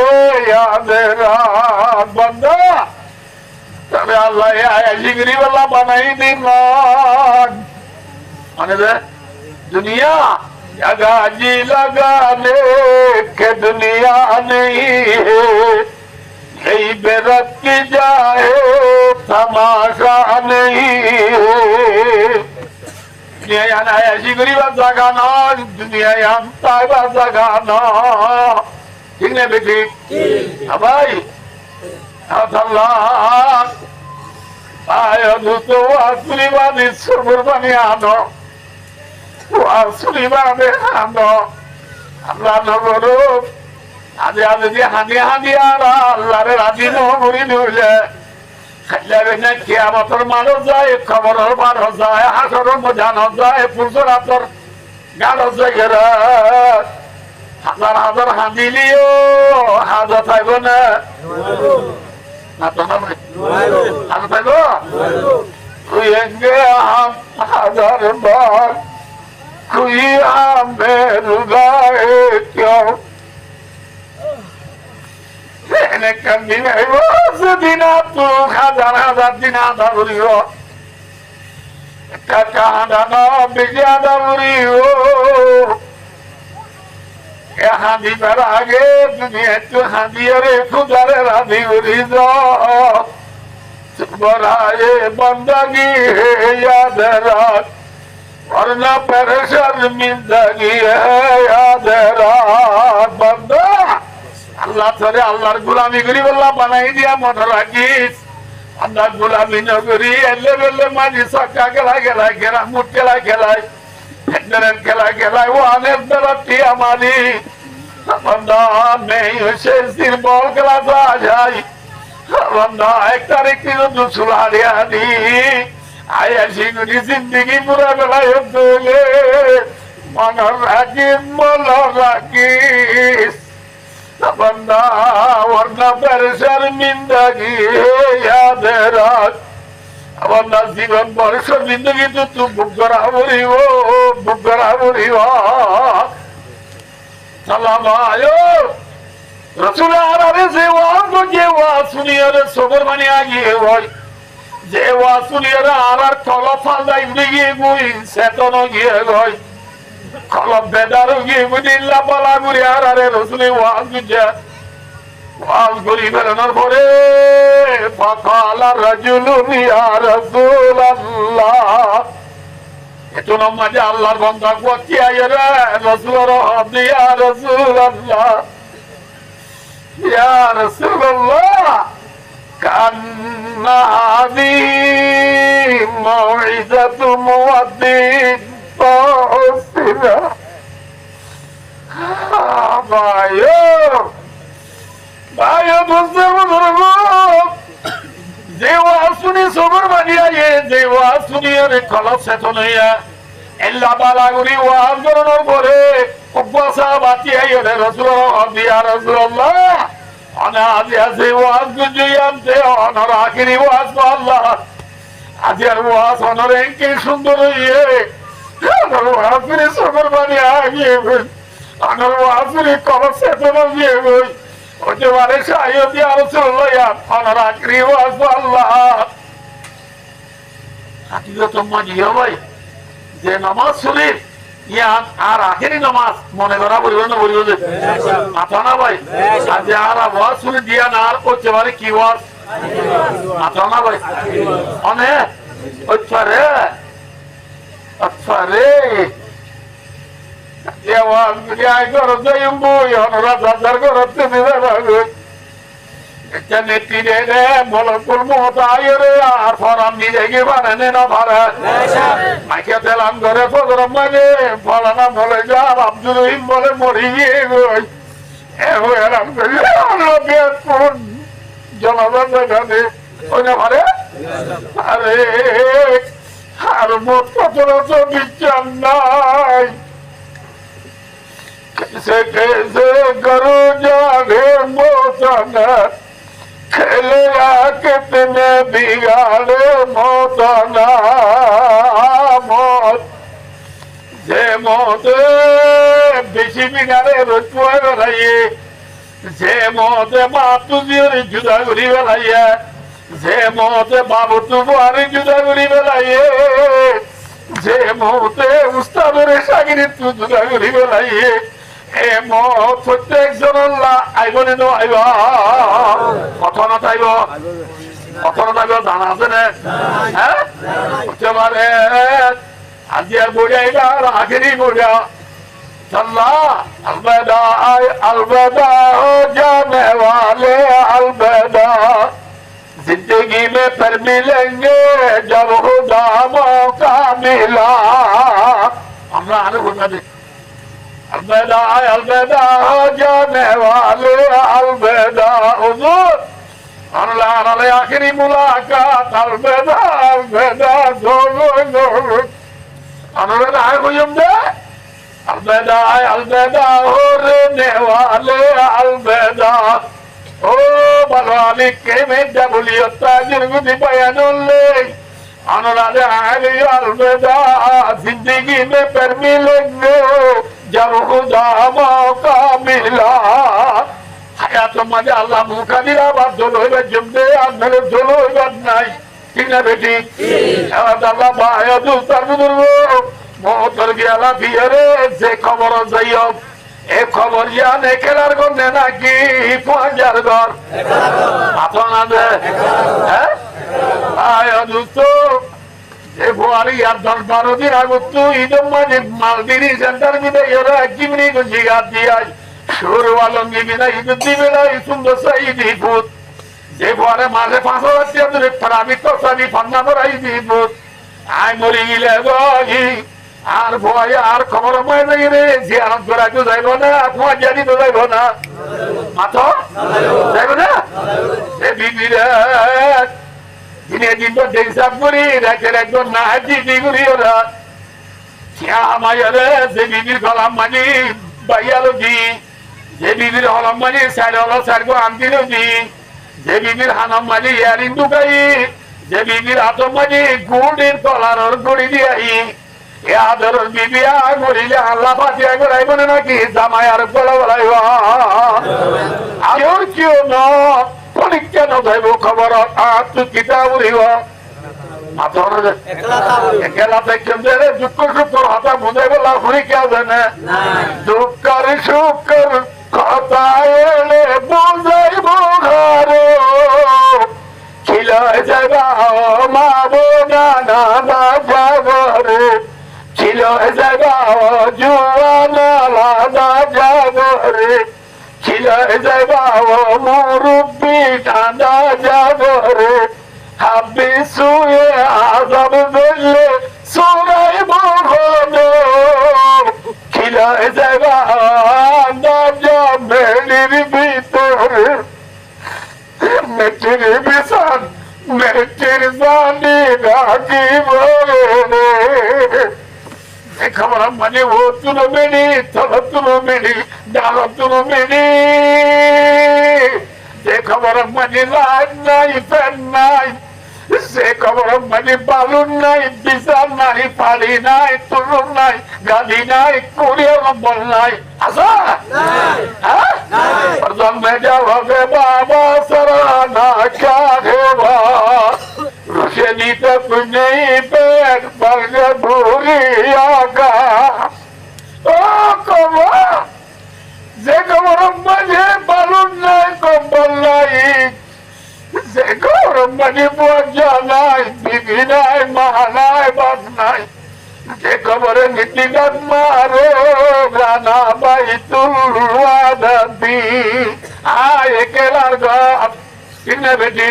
याद रख बंदा तबे अल्लाह या जिगरी वाला बनाई दीवान माने दे दुनिया जगह जी लगाने के दुनिया नहीं है यही बेरत की जाए तमाशा नहीं है दुनिया याना या जिगरी वाला गाना दुनिया यान ताइबा गाना ठीक नहीं बेटी अब भाई Allah ayo tu asli bani subur bani ano asli bani ano Allah nagoro ade ade di hani ara Allah re radhi no muri nule khalla bena kiamator mano jaye khabar bar ho jaye hasor mojan ho jaye pursor ator galo jagera hazar hani liyo haza thaibo na खुएंगे हम हजार बार कोई हमें रुलाए क्यों कहने कभी नहीं वो दिना तू हजार दिन आधा बुरी हो कहा बिजादा बुरी हो हाथी पर आगे दुनिया तो हाथी अरे खुदारे राधी उड़ी दो बराए बंदगी है याद रख वरना परेशान जिंदगी है याद रख बंदा अल्लाह तेरे अल्लाह गुलामी करी वल्ला बनाई दिया मन राखिस अल्लाह गुलामी न करी एले बेले माजी सक्का गेला गेरा मुट गेला हेंडरन गेला वो आने दरती हमारी बंदा नहीं उसे सिर बोल गला सा जाई बंदा एक तारीख की तो सुलाड़िया दी आई ऐसी गुनी जिंदगी पूरा बेला युद्धले मन राखी मोल राखी बंदा वरना परेशान जिंदगी याद रख बंदा जीवन वर्ष जिंदगी तो तू बुगरा बुरी हो सलाम आयो रसूल आरे से वाम को जे वा सुनिया रे सोबर माने आगे होय जे वा सुनिया रे आरार कला फालदा इबगी गुई सेतनो गिए गय कला बेदार गिए बुदिल्ला बाला गुरी आरे रसूल वाज जे वाज गुरी बेरनर परे फाकाला रजुलुन या रसूल अल्लाह itu namanya Allah bangga kuat ya Rasulullah ya Rasulullah ya Rasulullah karena hadhi mau'izatu muwaddin ta'usila ভাইও বুঝতে যে ওয়াজ শুনি সবর বানিয়ে যে ওয়াজ শুনি কলব চেতন হইয়া এল্লা বালাগুড়ি ওয়াজ করানোর পরে উপবাসা বাঁচিয়ে রসুল দিয়া রসুল্লাহ আজি আছে ওয়াজ গুঞ্জুই আনতে অনর আখিরি ওয়াজ আল্লাহ আজি আর ওয়াজ অনর এঙ্কে সুন্দর হইয়ে অনর ওয়াজ করে সবর বানিয়ে আগিয়ে অনর ওয়াজ করে কলব চেতন হইয়ে বই ওতে বারে সাইয়দি রাসূলুল্লাহ অনর আখিরি ওয়াজ আল্লাহ হাকিগত মাজিও ভাই যে নামাজ শরীফ ইয়ান আর আখেরি নামাজ মনে করা বলবো না বলবো যে মাথা না ভাই আজ আর ওয়াজ শুনে দিয়া না আর করতে পারে কি ওয়াজ মাথা না ভাই অনেক আচ্ছা রে যে ওয়াজ গুলি আয় করো যাইম বই অনরা যার করতে দিবে ভাই একটা নেত্রী রে মলকুল মত আয় রে আর ফরাম নিজে কি বানানে না পারে মাইকে তেলাম করে ফজর মানে ফলানা বলে যা আব্দুর রহিম বলে মরি গিয়ে গই এরাম করে কোন জনগণ দেখানে ওই না পারে আরে আর মত কত তো বিচার নাই कैसे कैसे करो जागे मोतना खेले कितने बिगाड़े मोतना मौत जे मौते बेशी बिगाड़े रुचुए बेलाइए जे मौते बाप तुझे जुदा गुरी बेलाइए जे मौते बाबू तुम्हारी जुदा गुरी बेलाइए जे मौते उस्ताद शागिरी तू जुदा गुरी बेलाइए এ মত প্রত্যেক জনল্লাহ আইবনে নো আইবা কথন তাইব জানা আছে না হ্যাঁ একেবারে আজি আর বড়িয়া আইবা আর আখেরি বড়িয়া চল্লা अलविदा अलविदा हो जाने वाले अलविदा जिंदगी में फिर मिलेंगे जब खुदा मौका मिला আমরা আরে বলনা দে अलविदा अलविदा हो जाने वाले अलविदा हुजूर अल्लाह आखिरी मुलाकात अलविदा अलविदा जोरो अलविदा है कोई हमने अलविदा अलविदा होने वाले अलविदा ओ बलवाली के में डबलियो ताजिर गुदी बयानुल्ले अनुराधे आली अलविदा जिंदगी में फिर मिलेंगे जब खुदा मौका मिला हायात मजे अल्लाह मौका दिला बात दोलो है जमदे आंधले दोलो है बात नहीं ठीक ना बेटी अल्लाह बाया दूसर बुजुर्गो मोहतर की अल्लाह फिरे से खबर जाइयो एक खबर जाने के लार को देना की 5000 घर आता ना दे हैं आया दूसरो যে বুয়ারি আর 10-12 দিন আগে তো ঈদম মানে মালদিরি সেন্টার মিলে এরা কিমনি গজিয়া দিয়া শুরু আলমগি বিনা ঈদ দিবে না সুন্দর সাইদি ফুট যে বুয়ারে মাঝে 5000 টাকা ধরে প্রাইভেট তো সাবি ফান্না করাই দিব আই মরি গিলে গই আর ভয় আর খবর মই নাই রে জিয়ারত করা তো যাইব না আপনি জানি তো যাইব না মাথা যাইব না এ বিবিরা দিনে দিন তো দেশাব করি রাখে রাখবো না দিদি করি ওরা আমাদের যে বিবির কলাম মানি বাইয়ালো দি যে বিবির হলাম মানি সাইড হলো সাইড আনছিল দি যে বিবির হানাম মানি ইয়ারিন দুকাই যে বিবির হাতম মানি গুড়ির কলার গড়ি দিয়াই এ আদর বিবিয়া গড়িলে আল্লাহ পাতিয়া গড়াইব নাকি জামাই আর গলা বলাইব আর কেউ না পরীক্ষা না যাইব খবর আর তুই কিতাব উড়িব একলা দেখছেন যে দুঃখ সুখ হাতা বুঝাই বলা পরীক্ষা জানে দুঃখর সুখর কথা এলে বুঝাইব ঘরে ছিল যাবা মা বোনা না যাবরে ছিল যাবা জুয়ানা লাদা যাবরে ছিল যাবা মুরব্বি টানা যাবরে হাবি সুয়ে আজব বললে সুরাই বহনে ছিল যাবা না জানি রাখি খবর মানে ও তুলো মেনি তল তুলো মেনি ডাল তুলো মেনি যে খবর মানে লাইট নাই ফ্যান নাই সে খবর মানে বালুন নাই বিছান নাই পানি নাই তুলুন নাই গাড়ি নাই কুড়িয়ে নম্বর নাই আসা জন্মে যাবে বাবা সারা না কারে রুষে নিতে নেই পেট বার্গে ভুরি আগা ও কবা যে খবর মানে বালুন নাই কম্বল নাই যে গরম মানে বোঝা নাই বিবি নাই মা নাই বাপ নাই যে খবরে নীতিগত মারো রানা বাই তুলদি আয় একেলার গপ কিনে বেটি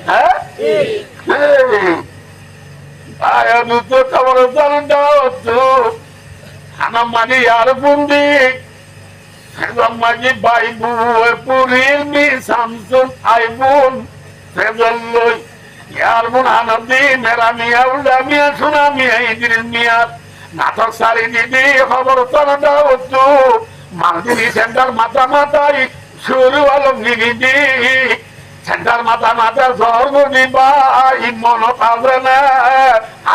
হ্যাঁ আয় তো খবর চালটাও তো আনা মানে আর বুন্দি মাঝি ভাই বুয়ে পুরীর মি শামসুন আইবুন ফেজল্লই ইয়ার বুন আনন্দি মেরা মিয়া উল্লা মিয়া সোনা মিয়া ইদ্রিস মিয়া নাটক সারি দিদি খবর চালটা হতো মালদিনী সেন্টার মাথা মাথায় শুরু আলম দিদি সেন্টার মাথা মাথা সর্ব দিবাই মন পাবে না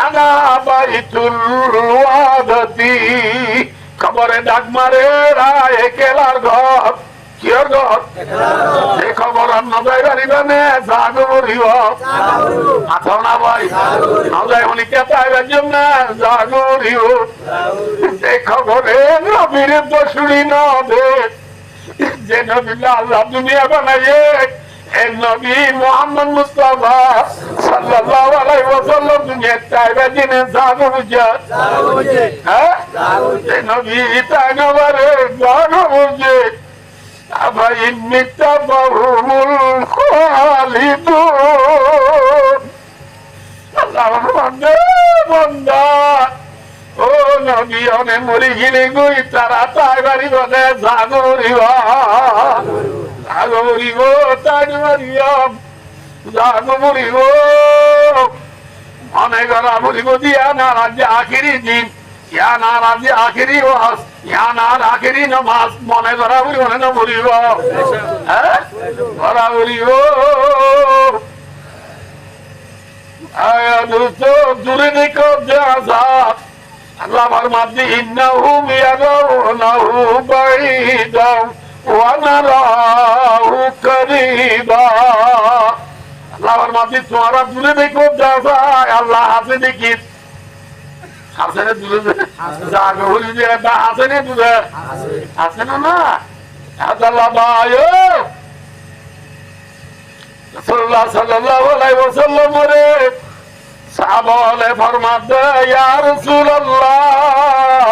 আনা বাই তুলওয়াদতি খবরে ডাক মারে রায় একেলার ঘর কিয়র ঘর যে খবর নজাই পারিবানে জাগো মরিব মাথাও না ভাই নজাই উনি কেতাই বাজম না জাগো মরিব যে খবরে নবীর দশুড়ি নবে যে নবী আল্লাহ দুনিয়া বানাইয়ে এই নবী মুহাম্মদ মুস্তাফা সাল্লাল্লাহু আলাইহি ওয়াসাল্লাম দুনিয়া চাইবে দিনে জাগো বুঝা হ্যাঁ এই নবী তাই নবরে জাগো বুঝে আবার ইন্নিতা বাহুমুল খালিদুন আল্লাহর বান্দা ও নবী অনে মরি গিলে গই তারা তাই বাড়ি বলে জাগো মরিবা জাগো মরিব তাই মরিয়ম জাগো মরিব অনেক গরা মরিব দিয়া না রাজ্যে আখিরি দিন ইয়া না রাজ্যে আখিরি ওয়াজ ইয়া না আখিরি নামাজ মনে গরা মরিব না মরিব হ্যাঁ গরা মরিব আয়া দূরে দেখো যা আল্লাহ ফরমাতে ইন্নাহুম ইয়ারাউনাহু বাইদা ওয়া নারাহু করিবা আল্লাহ ফরমাতে তোমরা দূরে দেখো যায় আল্লাহ হাতে দেখি হাসনে দূরে জায়গা হলি যে বা হাসনে দূরে হাসনে না আল্লাহ বায়ো রাসূলুল্লাহ সাল্লাল্লাহু আলাইহি ওয়াসাল্লাম রে সাহাবালে ফরমাতে ইয়া রাসূলুল্লাহ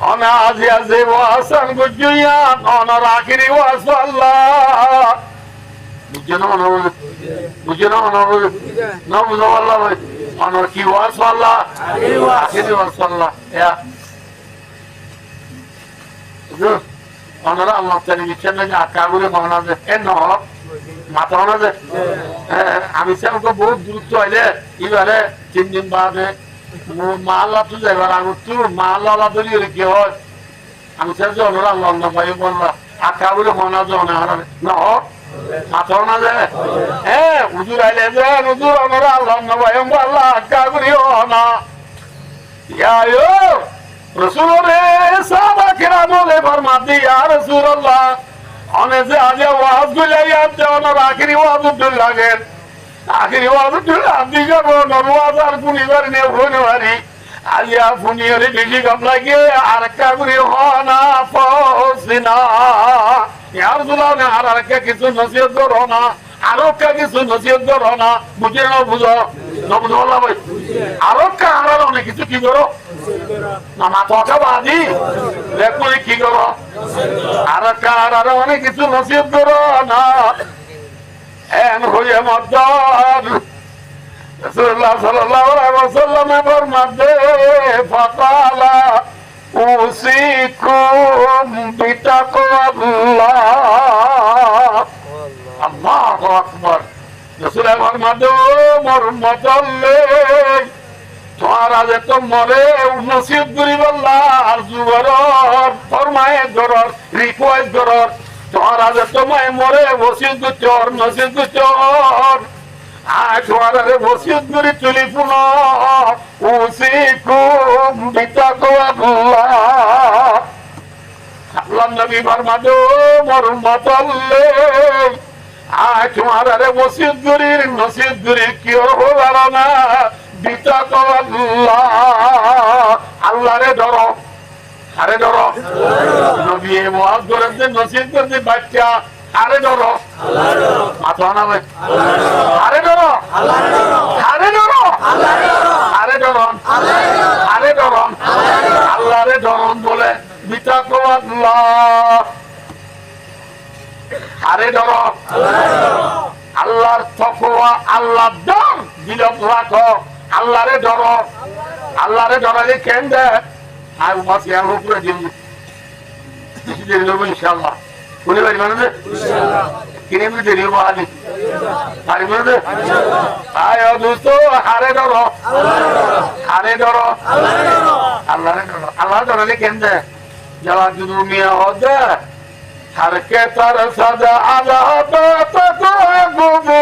আনা আজিয়াজে ওয়াসান গুজুয়া আনা আখিরি ওয়াসাল্লাহ বুঝনো না বুঝো আল্লাহ ভাই আনা কি ওয়াসাল্লাহ আখিরি ওয়াসাল্লাহ ইয়া যো আনা আল্লাহ তাআলা নিচে না আকাগুলো বানাবে এন মাথা না যে আমি সেরকম বহুত দূরত্ব হইলে এবারে 3 দিন বাদে মাল্লা তো যাইবার আগে তো মাল্লা ধরি কি হয় আমি সে জনরা আল্লাহ ভাই বললাম আকা বলে মনা জন না মাথা না যে হুজুর আইলে যে হুজুর আমরা আল্লাহ ভাই আল্লাহ আকা করি না ইয়া রাসূল রে সাহাবা কিরাম বলে ফরমাতে ইয়া রাসূলুল্লাহ অনে যে আজ ওয়াজ গুলাইয়া দেওয়ার আখিরি ওয়াজ উঠল লাগে আখিরি ওয়াজ উঠল আপনি যাবো নরওয়াজ আর পুনিবার নিয়ে ফোনওয়ারি আলিয়া ফুনিয়ারি বেশি কম লাগে আর একটা করে হনা ফসিনা ইয়ার দুলানে আর একটা কিছু নসিহত করো না আরো একটা কিছু নসিহত করো না বুঝে না বুঝো না বুঝো আল্লাহ ভাই আরো একটা আর অনেক কিছু কি করো না মাথা বাদি দেখো কি করো আর একটা আর অনেক কিছু নসিহত করো না এন হয়ে মদ্দার রাসূলুল্লাহ সাল্লাল্লাহু আলাইহি ওয়াসাল্লামের ফরমাতে ফাকালা উসিকুম বিতাকওয়াল্লাহ আল্লাহু আকবার রাসূল ফরমাদো মোর মতলে তোমার আজ তো মরে নসিব করিব আর যুগর ফরমায়ে গরর রিকোয়েস্ট গরর তোমার আজ তোমায় মরে বসিত গুচর নসিব গুচর আজ তোমার আরে বসিত করি চলি পুন উসি কুম বিতাক আল্লাহ আল্লাহ নবী ফরমাদো মোর মতলে আজ তোমার আরে বসিত করির নসিব করি কিও হলো না বিতাক আল্লাহ আল্লাহরে ডরো আরে ডরো নবী ওয়াজ করেন যে নসিব করতে বাচ্চা আরে ডরো মাথা না ভাই আরে ডরো আরে ডরো আরে ডরো আরে ডরো আল্লাহরে ডরন বলে বিতাক আল্লাহ আরে ডরো আল্লাহর তাকওয়া আল্লাহর ডর দিলত রাখো আল্লাহরে ডরো আল্লাহরে ডরালে কেন দে আর মাসিয়ার উপরে দিন দিন দেব ইনশাআল্লাহ কোনে বাড়ি মানে ইনশাআল্লাহ কিনে আমি দেব আলি আরে মানে ইনশাআল্লাহ আয় দোস্ত আরে ডরো আরে ডরো আল্লাহরে ডরো আল্লাহরে ডরালে কেন দে যারা দুনিয়া হদে हर के तरसद अलाबत को गुबू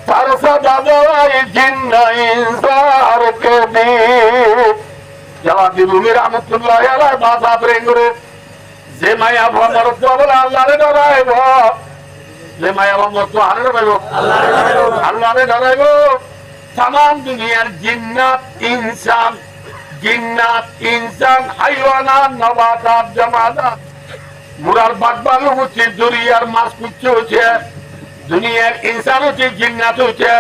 तरसद दवाई जिन्न इंसार के दी जवाब रूमी रहमतुल्लाह अलैह बात प्रेंगरे जे माया भमर तो बोला अल्लाह रे डराइबो जे माया भमर तो आरे डराइबो अल्लाह रे डराइबो तमाम दुनियार जिन्नात इंसान हायवानात नबातात जमादात मुरार बागबालू হচ্ছে দুনিয়ার মাছ কুচ্ছে হচ্ছে দুনিয়ার ইনসান হচ্ছে জিন্নাত হচ্ছে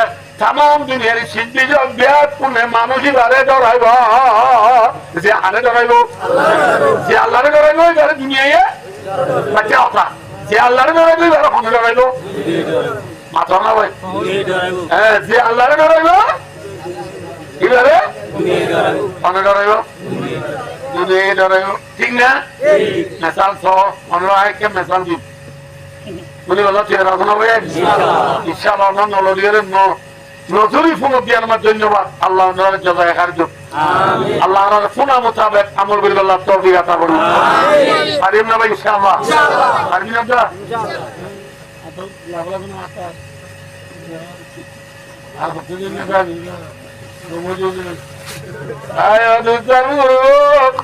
तमाम দুনিয়ার সিদ্ধি জগ বিয়াত কোনে মানুষই বারে ডরাইব যে আরে ডরাইব যে আল্লাহরে ডরাইব যারা দুনিয়ায় বাচ্চা কথা যে আল্লাহরে ডরাইব যারা কোনে ডরাইব মাথা না ভাই হ্যাঁ যে আল্লাহরে ডরাইব কিভাবে কোনে ডরাইব ঠিক না মেসাল কে মেসাল দিব বলি বলো রাখুন হবে ইনশাআল্লাহ নলদিয়ার নজরি ফোন দিয়ার মা ধন্যবাদ আল্লাহ জাযায়ে খায়র আল্লাহ ফোনা মোতাবেক আমল করি আল্লাহ তৌফিক আতা করুন পারিম না ভাই ইনশাআল্লাহ পারিম না আর কতদিন না আয় দুজার মুরুক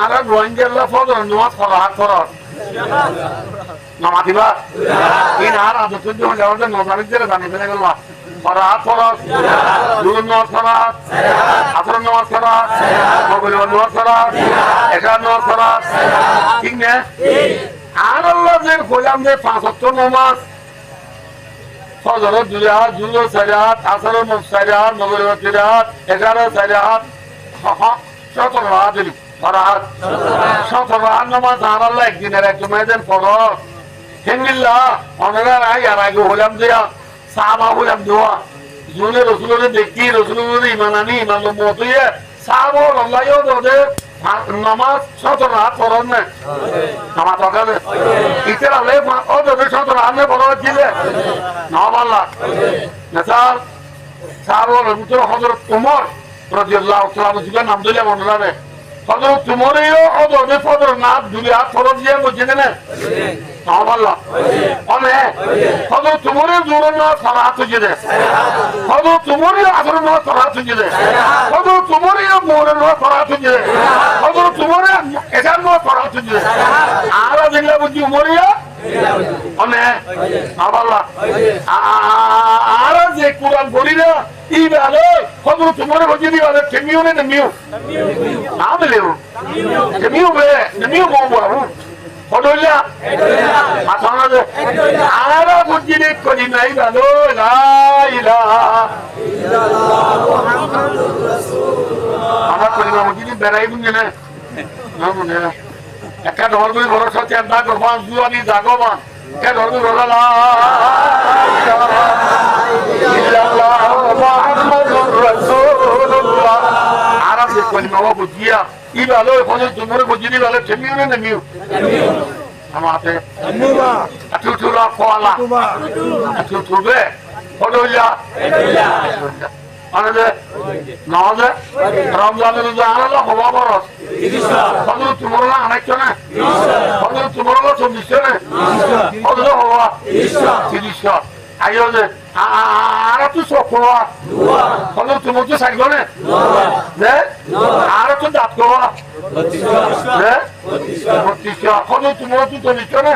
আরে রোহিঙ্গারা ফজর নামাজ পড়া হাত ফরজ নামাতিবা ইন আর আদত তো যাওয়ার নজারিত করে জানি ফেলে গেল পড়া হাত ফরজ দুর নামাজ ফরজ আসর নামাজ ফরজ মাগরিব নামাজ ফরজ এশা নামাজ ফরজ ঠিক না আর আল্লাহ যে গোলাম যে পাঁচ ওয়াক্ত নামাজ ফজর দুরাত জুহর সালাত আসর সালাত মাগরিব সালাত এশার সালাত 17 রাত ফরজ 17 রাত নামাজ আল্লাহ একদিনের এক জুমায়ের ফরজ হিন্দিল্লাহ ওনারা আর আগে হলাম দিয়া সাহাবা হলাম দোয়া জুনে রাসূলের দেখি রাসূলের ঈমান আনি ঈমান মত হয়ে সাহাবা আল্লাহও দে নামাজ 17 রাত ফরজ না নামাজ ওখানে ইতরা লে ও দে 17 রাত ফরজ ছিল না আল্লাহ মিসাল সাহাবা রসূল হযরত ওমর রাদিয়াল্লাহু তাআলা যুগে নাম দিলে মনে রাখে হযরত ওমরও ও দে ফজর না দুলিয়া ফরজ দিয়ে বুঝেন না আল্লাহ ওনে হযরত ওমরের জোরে না সালাত হইছে হযরত ওমরের আসর না সালাত হইছে হযরত ওমরের মোরের না সালাত হইছে হযরত ওমরের এজান না সালাত হইছে আর দিলা বুঝি ওমরিয়া ওনে আল্লাহ আর যে কুরআন পড়ি না ইবালে হযরত ওমরের বুঝি দিবালে কেমিও না মিউ না বলেও কেমিও বে mu মোবারু Hodolia, Atana, Ara Bujini Kodina, La ilaha Muhammadur Rasulullah. Berai Namune. Eka dormi borosa chanda korban juani dagoban. Eka dormi borola illallah Muhammadur Rasulullah. Arab je koni mawa bujia. Ibalo khone tumore bujini wale chemiu ne miu. আমাতে তুতুলা কোয়ালা তুতুবে হদুল্লা আনন্দে নওয়াজে রমজানের রোজা আনালো হওয়া বরস হদু তোমার আনাইছো না হদু তোমার 24 না হদু হওয়া 30 আইও যে আর তো সফওয়া হদু তোমার তো সাইগো না নে আর তো দাঁত কোয়া 32 নে 32 হদু তোমার তো নিছো না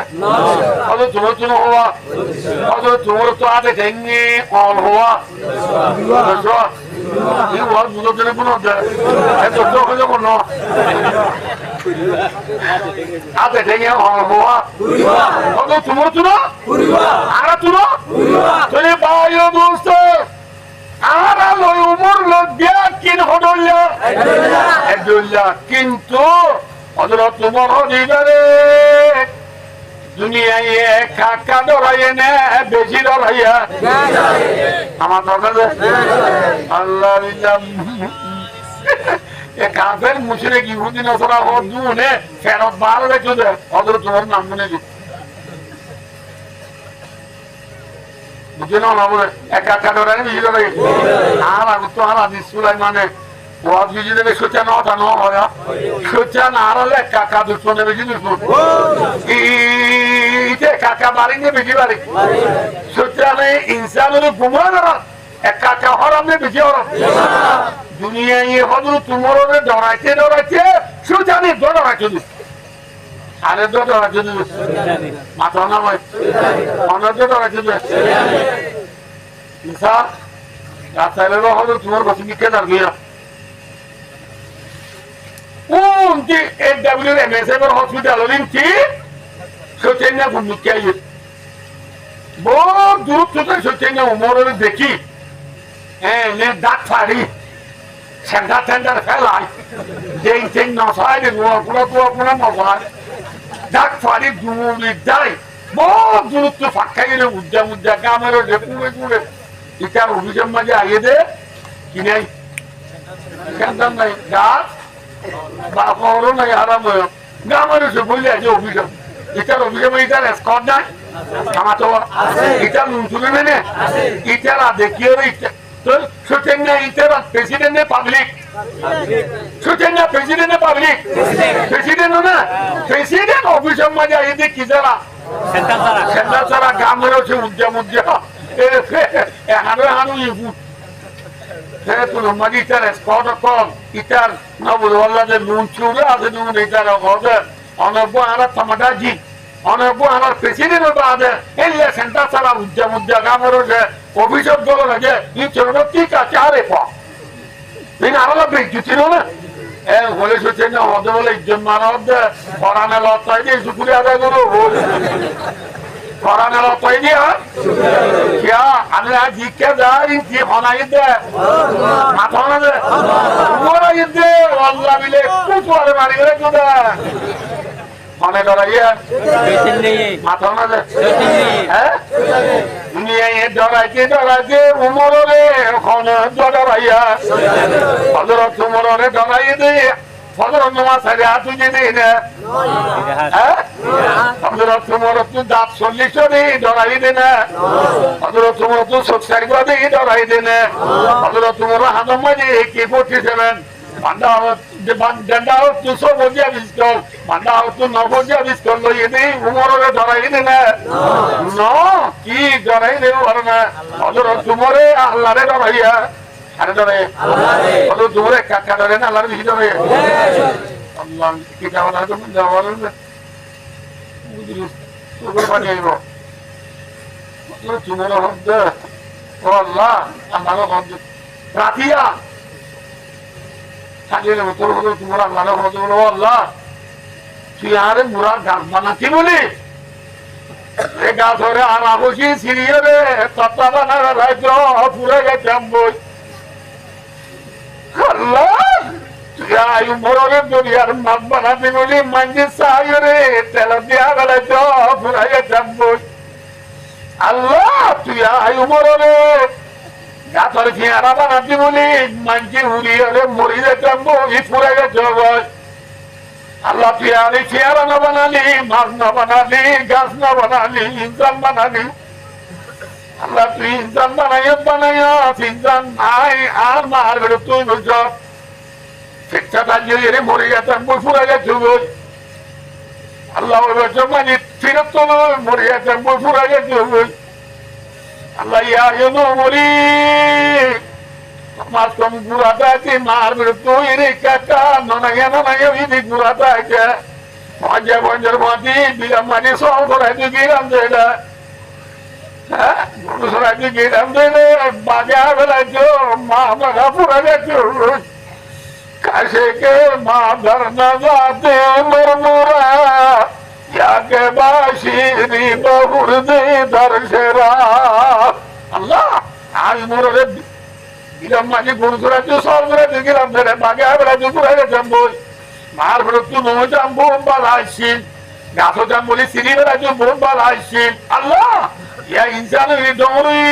হদু তোমার তো হওয়া হদু তোমার তো আদে দেনি অল হওয়া এই ওয়াজ বুঝো জেনে কোন এত তো হলো কোন আদে দেনি অল হওয়া হদু তোমার তো না আর তো না তুমি বাইরে দোস্ত আর লই উমর লজ্জা কিন হদুল্লা আব্দুল্লাহ কিন্তু হযরত উমর দিদারে দুনিয়ায় কাকা ডরাইয়ে না বেশি ডরাইয়া আমার দরকার আল্লাহ এ কাফের মুশরিক ইহুদি নসরা হদ দুনে ফেরত বার রেখে দে হযরত উমর নাম মনে দি বুঝেন না বলে এক কাকা ডরাইয়ে বেশি ডরাই আর আগত আর হাদিস সুলাইমানে ওয়াজ বিজি দেবে সোচা না ওটা না হয় সোচা না আরলে কাকা দুশনে বেশি দুশন ইতে কাকা বাড়ি নিয়ে বেশি বাড়ি সোচা নেই ইনসানের গুমরা না এক কাকা হরাম নিয়ে বেশি হরাম দুনিয়ায় হদু তোমারে ডরাইতে সোচা নেই ডরাইতে দিস আরে ডরাইতে দিস মাথা না ভাই অনেক ডরাইতে দিস ইনসান রাস্তায় হদু তোমার কাছে নিকে দাঁড়িয়ে Unti WMSF hospital linti sotenya gumikaye bo duru tuta sotenya umoro deki ne daktari senda tender felai ding na side no pura mo wa daktari duri dai bo duru tu fakkaile udda gamero de pure itar ubijam maje ayede kinai kandan nai da বাপরো না আরাম হয় গামারে সে বলে আছে অভিযোগ এটার অভিযোগ এটার স্কট নাই আমার তো এটা নুনতুলে মেনে এটারা দেখিয়ে তো শুটেন না এটার প্রেসিডেন্ট পাবলিক শুটেন না প্রেসিডেন্ট পাবলিক প্রেসিডেন্ট না প্রেসিডেন্ট অভিযোগ মাঝে এদের কি যারা সেন্টার ছাড়া গামারে সে উদ্যম হানু ইভু Certo, non mi dite le scorte con i ter, no, voglio dire, non ci vuole, non mi dite le cose, ona buona tamadagi, ona buona presidente bade, e le sentenze la mudde camera che অভিযোগ গুলো লাগে এই ছোটটা ঠিক আছে আরে পা এই আরো বেজুতি না এ বলে সত্যি না হতে বলে ইজ্জত মানব পরানে লতাই দিয়ে শুকুরি আদায় করো পরানে লতাই দিয়ে क्या अरे आज क्या जा रही थी होना ये दे माथा ना दे वो ना ये दे वाला बिले कुछ वाले मारी गए क्यों दे होने डरा ये माथा ना दे हैं दुनिया ये डरा के उम्र रे होने डरा ये हज़रत उम्र रे डरा ये दे हज़रत नमाज सरे आतु जी दे ने हैं हज़रत उम्र तू दात सोल्लिशो दे डरा ये दे ने हज़रत उम्र तू सोचसारी को दे डरा ये दे ने हज़रत उम्र हाथों में जे की 47 बंदा हो तू सो बोलिया बिस्कुट बंदा हो तू नौ बोलिया बिस्कुट लो ये दे उम्र रे डरा ये दे ने नो की डरा ये दे वरना हज़रत उम्र अल्लाह रे डरा ये अरे डरे हज़रत उम्र काका डरे ना अल्लाह भी डरे अल्लाह की क्या बता तुम जवाब में तो बने हो तो तुम्हारा हद अल्लाह हमारा हद रातिया साजे ने तो तुम्हारा अल्लाह हद अल्लाह तू यार मुराद गास बनाती बोली ए गास हो रे आरागोशी सीरिया रे तत्ता बना रहा जो पूरा के जम्बो अल्लाह या यू मोरे दुनिया मत बनाती बोली मंजिल सायो रे तेल दिया गले जो पूरा के जम्बो Allah tu ya ayu morore ya tore ki araba nati boli manji uri ole mori de tambo i pura ge jogo আল্লাহ তুই আর চেয়ারা না বানালি, মাছ না বানালি, গাছ না বানালি, ইনসান বানালি। আল্লাহ তুই ইনসান বানাইয়া ইনসান নাই আর মার বেরো তুই বুঝ শিক্ষা তাজিয়ে মরে গেছে বই ফুরে গেছে বই। আল্লাহ মানে ফিরত তো মরে গেছে বই ফুরে গেছে বই। আল্লাহ ইয়া মরি মাছ কম গুড়াটা আছে মার বেরো তুই রে কাকা ননাগে ইদি গুড়াটা আছে মজা বঞ্জর মাটি বিরাম মানে সব করাই তুই গিরাম দেয় বাজা বেলাইছো মা বাঘা পুরা গেছো কাশে কে মা ধরনা যাতে মরমরা ইয়াকে বাসিরি বহুর দে দর্শেরা। আল্লাহ আজ মোরে বিরাম মানে গুরু করাইছো সব করে গেলাম ধরে বাঘা বেলাইছো পুরা গেছেন বই মার ভরতু নজাম বোম বালাইছিন গাছো জাম বলি সিঁড়ি বেলাইছো বোম বালাইছিন। আল্লাহ ইয়া ইনসানের দমরি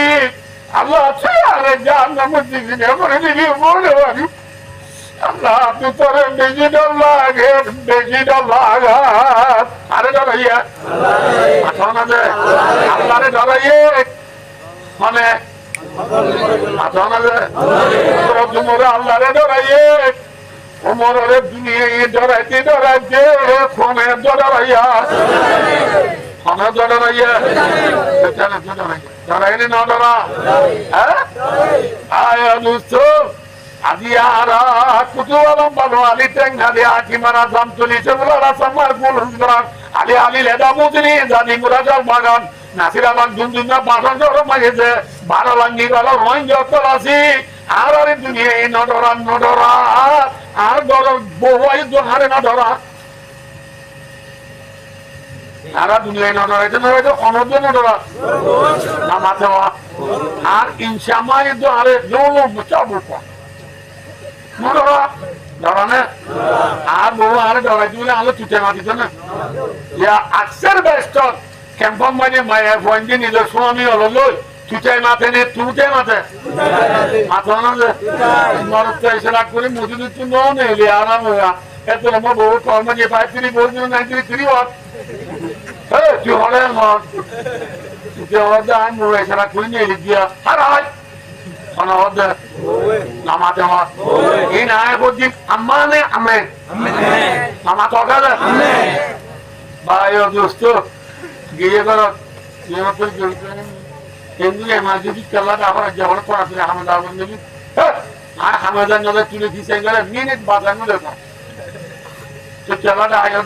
আল্লাহ আছে আরে জাহান্নাম দিবি করে দিবি বলে বাড়ি। আল্লাহ তুই তোরে বেশি ডর লাগে আরে ডরাইয়া মাথা দে আল্লাহরে ডরাইয়ে মানে মাথা না দে তোমরে আল্লাহরে ডরাইয়ে ওমরে দুনিয়া ডরাইতে ফোনে ডরাইয়া ফোনে ডরাইয়া ডরাইনি না ডরা আয়া দুস্থ আজি আরা কুতুয়ালম বালো আলি টেঙ্গালি আকি মারা জাম চলিছে বলা সামার গুলন করান আলি আলি লেদা মুজনি জানি মুরাজার বাগান নাসিরা বাগ দুনদুনা বাগান জড়ো মাইছে বারো লাঙ্গি বালো রইন জতলাসি আর আরে দুনিয়া এই নডরা আর ডর বউই দোহারে না ডরা সারা দুনিয়ায় নডরাইতে নডরাইতে অনর্দ নডরা না মাথা আর ইনশামাই দোহারে জৌলো চাবো নডরা ডরা না আর বউ আর ডরাইতে বলে আলো চুটে মাতিত না ইয়া আকসার বেস্ট ক্যাম্পম মানে মায়া ফয়েন্দি নিজের স্বামী হলো লই চুটাই মাথে নে তুটাই মাথে মাথা না যে নরকটা এসে রাখ করে মজুদ একটু নেই আরাম হইয়া এত আমার বউ কর্ম যে 53 বউ 93 ওয়াট হ্যাঁ তুই হলে মত তুই হলে আমি বউ এসে রাখ করে নিয়ে গিয়া আর আয় শোনা হতে নামাতে হত এই না বলছি আম্মানে আমেন নামা তকা দে ভাই ও দোস্ত গিয়ে করো নিয়মতের এমনি এমার্জেন্সি চালাতে আবার যখন পড়াশোনা হামেদা বন্ধু আর হামেদার নজর তুলে দিচ্ছে গেলে মিনিট বাঁচানো দেখো তো চালাতে আগে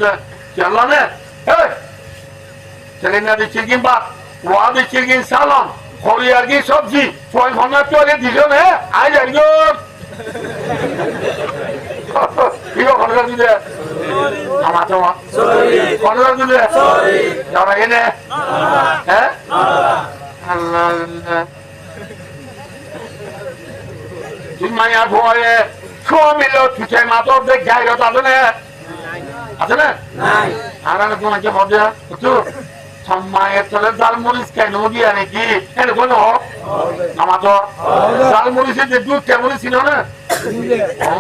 চালা না ছেলে না দিচ্ছে কিংবা ওয়া দিচ্ছে কি সালাম হরিয়ার কি সবজি 6 ঘন্টা তো আগে দিল না আজ একজন কি ঘন্টা দিলে আমার তো ঘন্টা দিলে যারা এনে হ্যাঁ আল্লাহ মায়া ভয়ে মিল ছুটে মাতর দেখ গাই আছে না আছে না আর তোমাকে হবে মায়ের তলে জাল মরিচ কেন দিয়া নাকি এরকম আমার তো জাল মরিচের যে দুধ কেমন ছিল না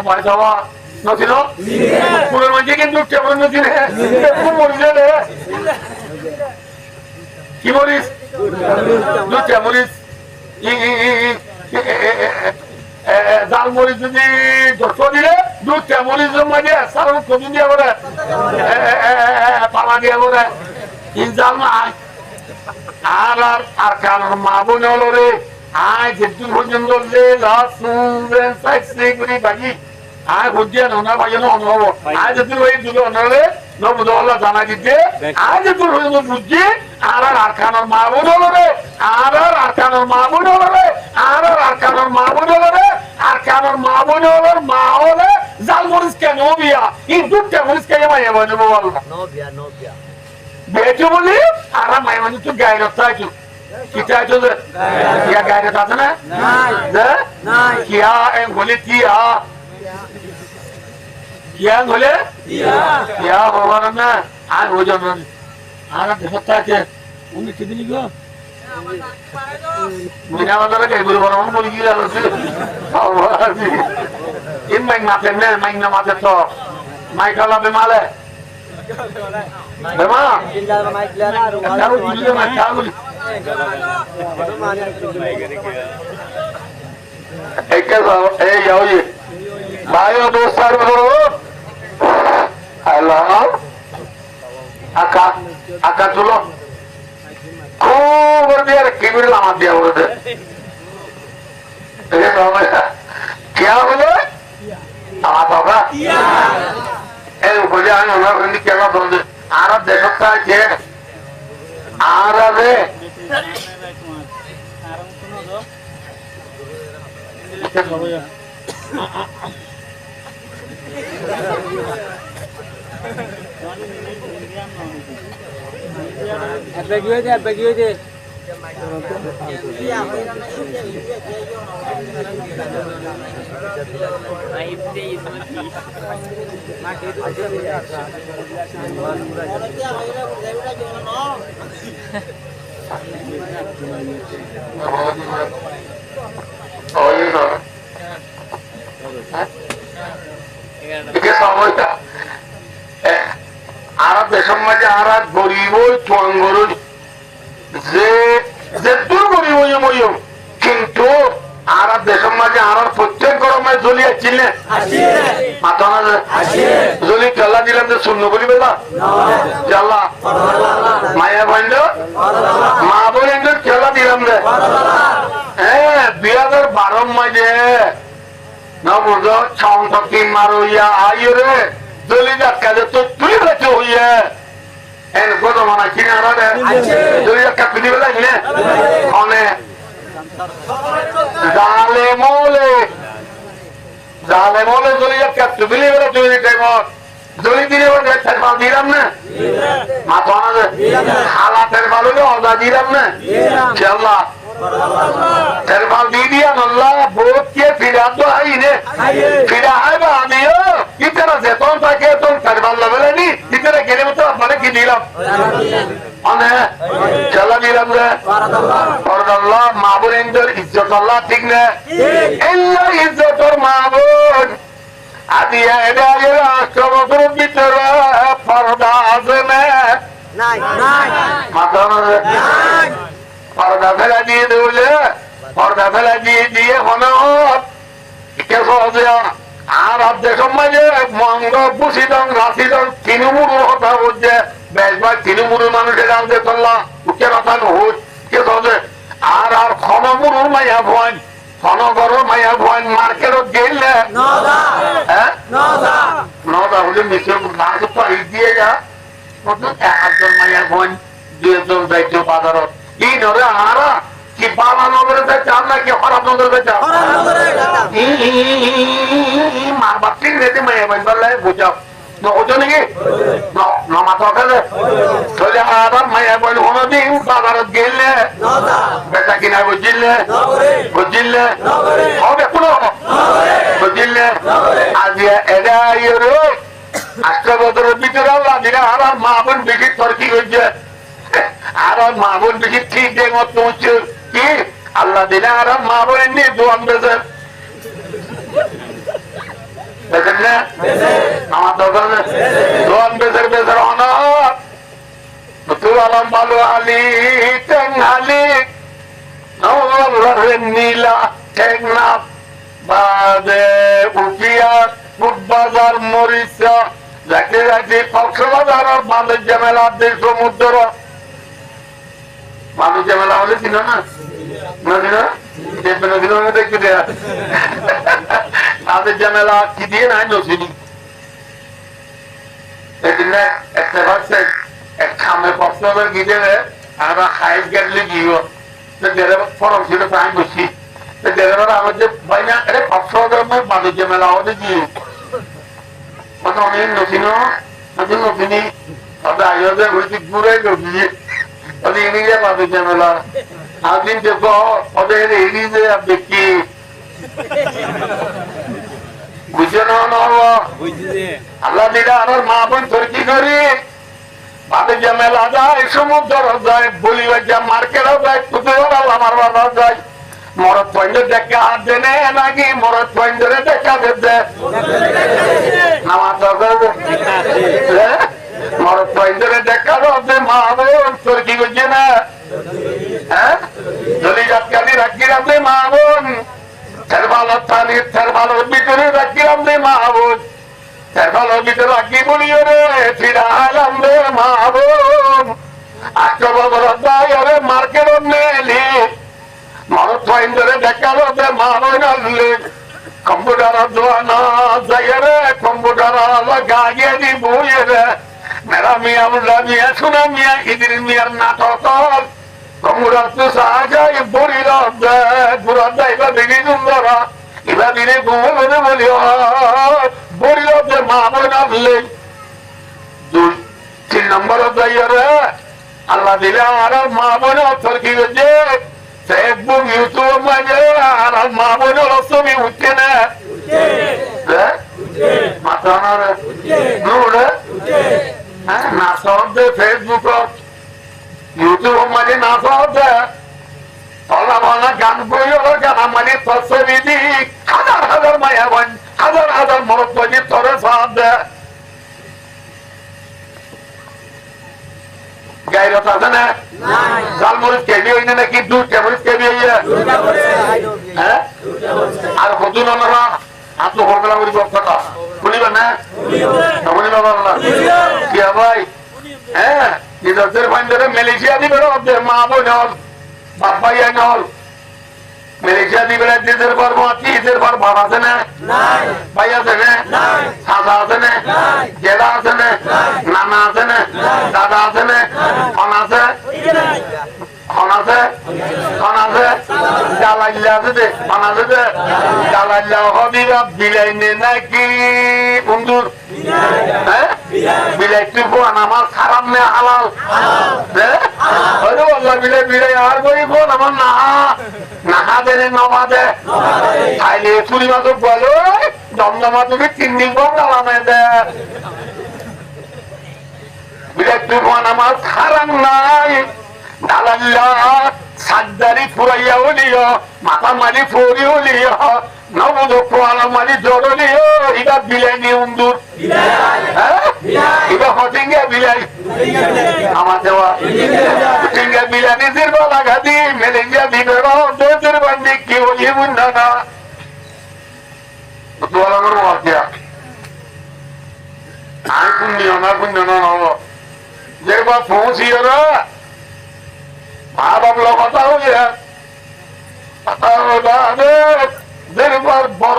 ভাই যাওয়া নছিল পুরের মধ্যে কিন্তু কেমন নছিল মরিচে কি মরিচ দুধ মরিচ জাল মরিচ যদি 200 দিলে দুধ মরিচের মধ্যে সারা কবি দিয়া করে পালা দিয়া করে ইনজাল নাই আর আর কারণ মা বোন হলো রে আয় যেটুকু পর্যন্ত যে বাকি আয় বুঝিয়ে না ভাই অনুভব আয় যেটুকু ওই দুটো অনরে নবুদল্লাহ জানা দিতে আয় যেটুকু পর্যন্ত বুঝছি আর আর কারণ মা বোন হলো রে আর আর কারণ মা বোন হলো রে আর আর কারণ মা বোন হলো রে আর কারণ মা বোন হলো মা হলে জাল মরিচ কে নবিয়া এই দুধ মরিচ কে মাইয়া বলে বল নবিয়া বেচো বলি আর মাই মানে তুই গায়ে রাখতে আছো কি চাইছো যে কিয়া গায়ে রাখতে আছে না নাই কিয়া এম বলি কিয়া বলে কিয়া বাবা না আর ও জন আর দেখতে আছে উনি কি দিলি গো মিনা বাজারে কে বলি বড় বলি গিয়ে আছে ইন মাই মাতে না মাই না মাতে তো মাই কালা বে মালে Bema. Bayo dostlar bro. Allah. Aka tulo. खूब दिया किबिर लामा दिया बोलते क्या बोले आवाज होगा ए बोले आने होना बंदी क्या बोलते आरा देखता है जे आरा दे Bagi Arab দেশের মাঝে আরাত গরিব চুয়াঙ্গর যে দূর গরিব কিন্তু আরব দেশের মাঝে আরব প্রত্যেক গরমে জ্বলি আসছিলেন মাথা না জ্বলি খেলা দিলাম যে শূন্য করি বেলা জ্বালা মায়া ভাইন্ড মা বোন খেলা দিলাম রে হ্যাঁ 2012 মাঝে না বুঝো ছং তিন মার হইয়া আইয় রে জ্বলি যাক তো তুই বেঁচে হইয়া en godo mana kini arade duri yakka pini bela ne one zalemole duri yakka tubili bela tubili temo duri dire bela terma diram ne matona de hala terma lo oda diram ne inshallah terma didiya Allah बहुत के फिरा तो आई ने फिरा है बादियो इतना जेतों ताके तुम terma लेवल नहीं इतना केले मत अपने की दिला अने चला दिला मुझे और अल्लाह माबून इंदर इज्जत अल्लाह ठीक ने इल्ला इज्जत और माबून आदिया इधर राष्ट्र मधुर की तरह परदाज़ में माता ने पर्दा फैला दिए दूल्हे पर्दा फैला दिए होना क्या सोच रहा आरब देशों में जो मंगो बुशिदों राशिदों तिनुमुरु होता हो जे बेजबाग तिनुमुरु मानुषे डाल दे तल्ला उके रता न हो क्या सोच आरब खनमुरु माया भवन खनगरो माया भवन मार्केटो गेल ले नौदा हुए मिस्टर नाम तो पाई दिएगा मतलब एक माया भवन जो दायित्व पादारो ये नौरे आरा कि बाबा नौकरी से चालना कि खराब नौकरी से चाल मार बच्चे रहते मैं बंदर ले बुझा न होतो नहीं न माता करे तो ले आरा मैं बोल होना दी बाजार गेल ले बेटा कि ना बुझिल ले हो बे कुनो बुझिल ले आज ये एडा यूरो अष्टबोधर बिचरा अल्लाह दिना आरा माबन बिकी तरकी हो जाए आरा माबन बिकी ठीक दे मत पहुंच कि अल्लाह दिना आरा माबन ने जो अंबेजर बेजने नाम तो कर जो अंबेजर होना तो आलम बालू अली तंगाली नौर नीला टेगना बादे उपिया फुटबाजार मोरिसा जाके जाके कक्सबाजार और बांधे जमेला देश समुद्र बांधे जमेला वाले दिनो ना देखने दिनो में देख दिया बांधे जमेला किदिए ना नोसिनी लेकिन ऐसे बात से एक खामे पक्सबाजार किधर है आरा हाइट गैलरी गियो तो तेरे फॉर्म सीधे टाइम बची तो तेरे बार आवाज़ भाई ना अरे पक्सबाजार में बांधे जमेला वाले गियो मतलब ये नोसिनी अबे आयो दे वही पूरे लोगी अभी इन्हीं के बात है मेरा आज दिन देखो अबे इन्हीं से अब देखिए बुझना ना हुआ अल्लाह दिला अगर मापन तुर्की करी बातें जमेला जाए समुद्र जाए बोली वजह मार्केट जाए तुझे और अल्लाह मारवा जाए मरद पॉइंट देख के हाथ देने है ना कि मरद पॉइंट देने देख के दे नमाज कर মরদ পাইন্দরে দেখা যে মা বোন তোর কি করছে না হ্যাঁ যদি যাত্রানি রাখিলাম যে মা বোন তার ভালো থানি তার ভালোর ভিতরে রাখিলাম যে মা বোন তার ভালোর ভিতরে রাখি বলিও রে ফিরালাম রে মা বোন আরে মার্কেট নেলি মরদ পাইন্দরে দেখালো যে মা বোন আসলে কম্পিউটার দোয়ানা যাই রে কম্পিউটার গাগে দি বইয়ে রে মেরা মিয়া মুল্লা মিয়া সোনা মিয়া ইদির মিয়ার নাটক কম্পিউটার তো সাহায্য বড়ি রব্দা এবার দিদি সুন্দরা এবার দিনে ঘুমে বলি বড়ি রব্দে মা বোন আসলে 2-3 নম্বর যাই রে আল্লাহ দিলে আর মা বোন তোর কি হচ্ছে ফেসবুক ইউটিউব মাঝে আর মা বোনের ছবি উঠছে না মাথা না সব দে ফেসবুক ইউটিউব মাঝে না সব দে তলা ভাঙা গান বই হলো গান মানে তোর ছবি দি হাজার মায়া বান হাজার মরত বাজি তোরে সব দে গাইরত আছে না জালমরিচ কেবি হইনে নাকি 2 টেবিল কেবি হইয়া হ্যাঁ আর কতজন আমরা আপনি হরবেলা করি কথা শুনিবেন না শুনিবা না কি ভাই হ্যাঁ নিজের বান্ধবে মালয়েশিয়া দিবে মা বোন হল বাপ ভাই হল মালয়েশিয়া দিবে নিজের পর নিজের পর বাপ আছে না ভাই আছে না সাদা আছে না জেলা আছে না নানা আছে না দাদা আছে না খন আছে জ্বালাইলে আছে দে খন আছে দে জ্বালাইলে হবিরা বিলাইনে নাকি বন্ধুর হ্যাঁ বিলাই তুই ফোন আমার খারাপ নে হালাল বললাম বিলাই বিলাই আর বই ফোন আমার নাহা দেনে নমা দে খাইলে চুরি মাছ বলো দমদমা তুমি 3 দিন কম জ্বালামে দে বিলাই তুই ফোন আমার খারাপ নাই সাজদারি ফুরাইয়া উলিও মাথা মারি ফুরি উলিও নবদক্ষ আলো মারি জড়লিও এটা বিলাই নি উন্দুর এটা হটিঙ্গে বিলাই আমার দেওয়া হটিঙ্গে বিলাই নিজের বলা গাদি মেলেঙ্গা দিবে দোষের বান্দি কি বলি বুঝা না তোলা করবো আজকে আমি পুণ্য না হবো যেবার পৌঁছিও না মা বাবলা কথা হইয়া বড়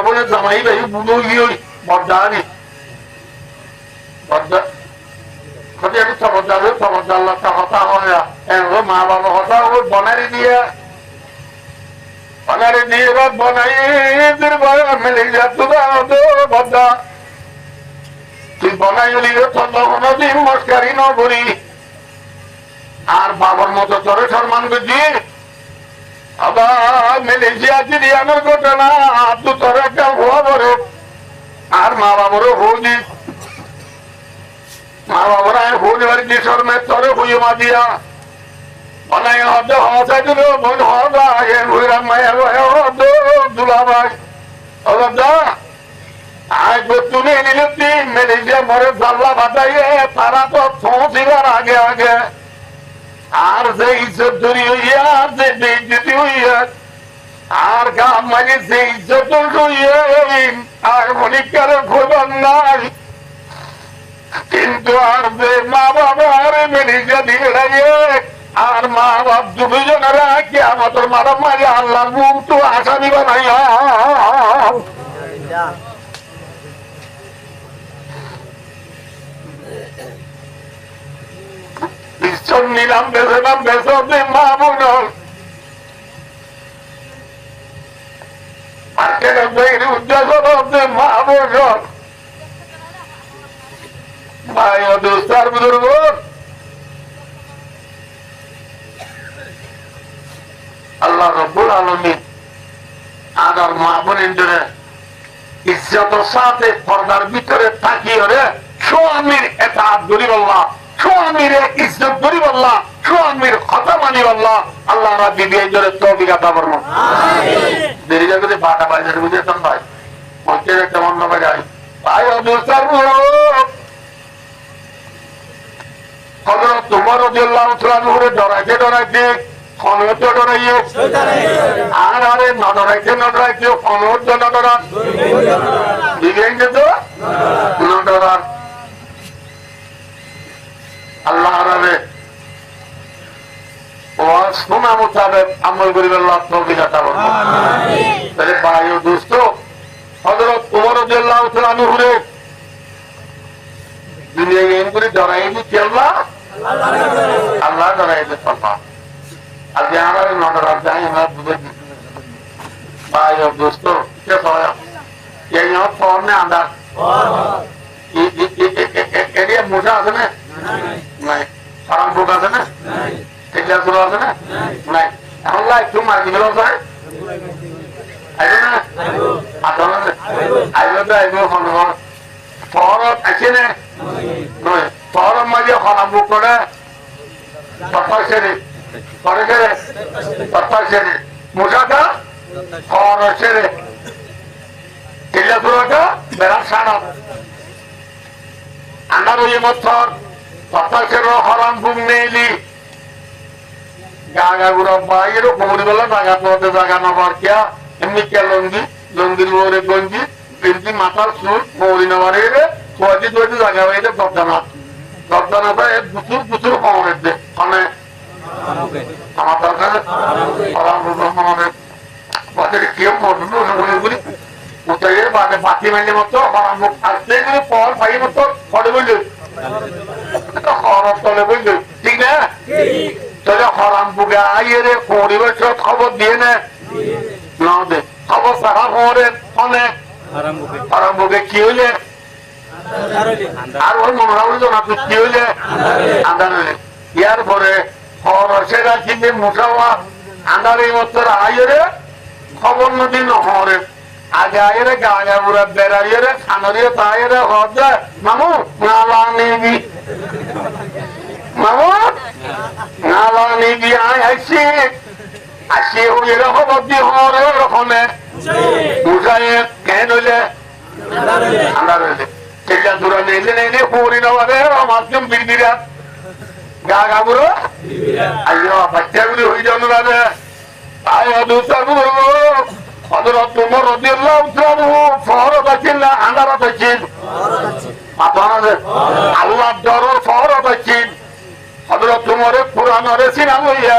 বোনের জামাই ভাই বুধ গিয়ে বর্দানি কথা হয় মা বাবা কথা বনারি দিয়ে বনাই মেলে বর্দা তুই বনাই দিন মস্কারি নগরী আর বাবার মতো তোরে সম্মান করছি আবার মালয়েশিয়া চিড়িয়ানোর ঘটনা তু তোর একটা হওয়া বড় আর মা বাবারও হৌজি মা বাবারা হৌজ বাড়ি শর্মে তোরে হইয়া মা দিয়া অনাই হদ হসা দিল বোন হদা হুইরাম মায়া দুলা ভাই দা আয় তুলে নিল তিন মালয়েশিয়া মরে জাল্লা বাতাইয়ে তারা তো পৌঁছিবার আগে আগে আর যে ইজ্জত ধরি হইয়া আর যে বেইজ্জতি হইয়া আর গাম মানে যে ইজ্জত হইয়া আর মনিকার খোঁজ নাই কিন্তু আর যে মা বাবা আরে মেলিজা দিয়ে লাগে আর মা বাপ দুজনেরা কি আমাদের মারা মাঝে আল্লাহ মুখ তো আসামি বানাইয়া নিলাম বেসলাম বেসে মা বোন উদ্দেশ্য মা বোন ভাই দোস্তার বুজুর্গ আল্লাহ রব্বুল আলামিন আগার মা বোনের ইজ্জতের সাথে পর্দার ভিতরে তাকিয়ে রে স্বামীর এতাআত করি আল্লাহ স্বামীর ইজ্জত করি আল্লাহ স্বামীর কথা মানি আল্লাহ আল্লাহ রাব্বি বিয়ে জোরে তৌফিক আতা ফরমান আমিন দেরি করে বাটা বাজার বুঝেছেন ভাই মধ্যে কেমন না ভাই ভাই অবস্থার হযরত ওমর রাদিয়াল্লাহু তাআলা নূরে ডরাইতে ডরাইতে ক্ষমত ডরাইয়ে আর আরে না ডরাইতে ক্ষমত না ডরা দিবেন তো না ডরা আল্লাহ রাবে ওয়াজ শোনা মোতাবেক আমল করিবেন আল্লাহ তৌফিক আতা করুন আমিন তাহলে ভাই ও দোস্ত হযরত ওমর রাদিয়াল্লাহু তাআলা নূরে দুনিয়া এন করে ডরাইনি কি আল্লাহ আল্লাহ ডরাইতে পারবা আজ আমার নডরা যায় না বুঝে ভাই ও দোস্ত কে হয় এই না ফর্মে আন্দাজ এরিয়া মোটা আছে না নাই ফার্ম বুক আছে না নাই তেলা শুরু আছে না নাই আল্লাহ একটু মার দিল যায় আইবো না আইবো তো আইবো ফর্ম ফরত আছে না নয় ফরম মাঝে ফার্ম বুক করে পরে মোটাটা ফরসে তেলা শুরুটা বেড়া সারা আন্দার ওই মতর পতাশের হরাম বুক নেইলি গাগা গুড়া বাইরেও কোমরি বেলা জাগা পথে জাগা নবার কিয়া এমনি কে লঙ্গির মোড়ে গঞ্জি কিন্তু মাথার সুর মৌরি নেওয়ার এলে ছয়টি ছয়টি জায়গা হয়েছে দরদানা প্রচুর প্রচুর খবরের দে মানে আমার দরকার হরাম বুক আমাদের বাজারে কেউ মরগুলি কোথায় বাদে বাতি মাইলে মতো হরাম বুক আসলে পর ভাই মতো ফটে বলল খরচ তলে বুঝলি ঠিক না তাহলে হরাম বুকে আইয়ে পরিবেশের খবর দিয়ে না দে খবর সারা খবরের অনেক হরাম বুকে কি হইলে আর ওর মনে হইল না তুই কি হইলে আন্দার হইলে ইয়ার পরে খরচেরা কিন্তু মোটাওয়া আন্দার এই মতো আইয়ে খবর নদী নহরে আগে আইরে গাঁয়া বুড়া বেড়াইয়ে খানরিয়ে তাইরে হজে মামু নালা নেবি মামু নালা নেবি আয় আসি আসি ওইরে খবর দি হরে ওরকমে বুঝাই কেন হইলে আন্দার হইলে সেটা দূরে নিলে নেই পুরি নেওয়ারে মাধ্যম বিড়বিরা গা গা বুড়ো আইয়ো বাচ্চাগুলি হয়ে যাবে রাবে আয় দুসার বুড়ো হযরত ওমর রাদিয়াল্লাহু তাআলা ফরজ আছেন না আন্দারত আছেন মাথানে আল্লাহর দরবার ফরজ আছেন হযরত ওমরে কুরআনের সিনা লইয়া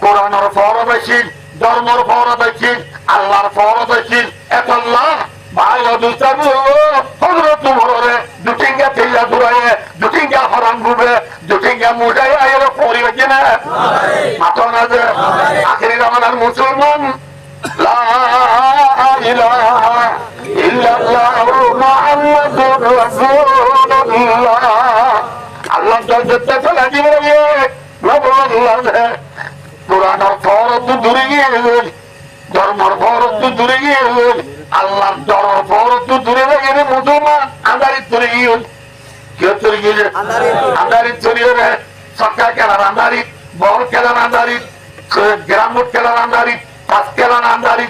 কুরআনের ফরজ আছেন ধর্মের ফরজ আছেন আল্লাহর ফরজ আছেন এত আল্লাহ ভাই দুসার হযরত ওমরে দুটিঙ্গা তেলা দুরায়ে দুটিঙ্গা হারাম গুবে দুটিঙ্গা মুজাই আয়ের পরিবেশ না মাথানে আখেরি জামানার মুসলমান লা ইলাহা ইল্লাল্লাহু মুহাম্মাদুর রাসূলুল্লাহ আল্লাহ জগতে চলে দিবে নবুল্লাহ কুরআনের ফরজ দূরে গিয়ে ধর্মের ফরজ দূরে গিয়ে আল্লাহর দরবার ফরজ দূরে গিয়ে মুসলমান আন্দারি দূরে গিয়ে কেউ দূরে গিয়ে আন্দারি দূরে গিয়ে সরকার খেলার আন্দারি বল খেলার আন্দারি গ্রাম খেলার আন্দারি পাঁচ খেলার আন্দারি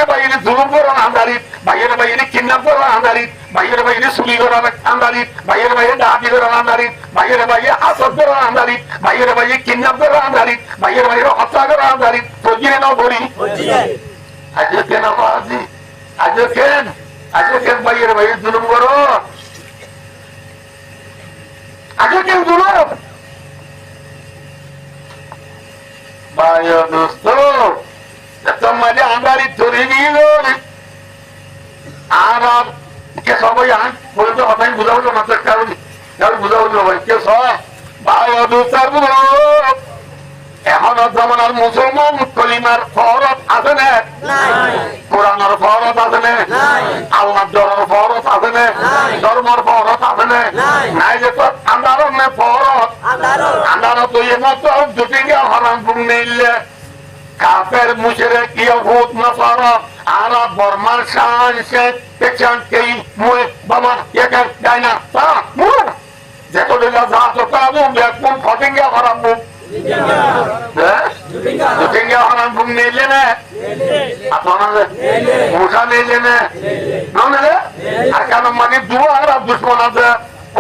বাইরে জুলুম করার আন্দারি বাইরে কিডন্যাপ করার আন্দারি বাইরে চুরি করার আন্দারি বাইরে ডাকি করার আন্দারি বাইরে আসর করার আন্দারি বাইরে কিডন্যাপ করার আন্দারি বাইরে হত্যা করার আন্দারি ফজিরে না বলি আজকে কেন আজি আজকে কেন বাইরে জুলুম করো আজকে কেন জুলুম ভাই দোস্ত তোমাদের আন্দারি ধরে নিয়ে আর কে সবাই বলতে কথাই বুঝাবো না তো কারণ বুঝাবো ভাই কে সব ভাই দোস্তার এখন জমানার মুসলমান কলিমার ফরজ আছে না কোরআনের ফরজ আছে না আল্লাহর দরবার ফরজ আছে না ধর্মের ফরজ আছে না নাই যে তো আন্দারনে ফরজ আন্দার তো এমতো দুটিকে হারাম বুক নেইলে কাফের মুশরিক ইহুদ নাসারা আরব বর্মার শান সে পেছন কেই মুয়ে বাবা একা ডাইনা তা মু যেত দিলা যা তো কাবু বেকুন ফটিঙ্গা হারাম বুক जुटेंगे हराम बुम नहीं लेना अपना मुसा नहीं लेना ना ना अकाल मनी दुआ हराम दुश्मन आता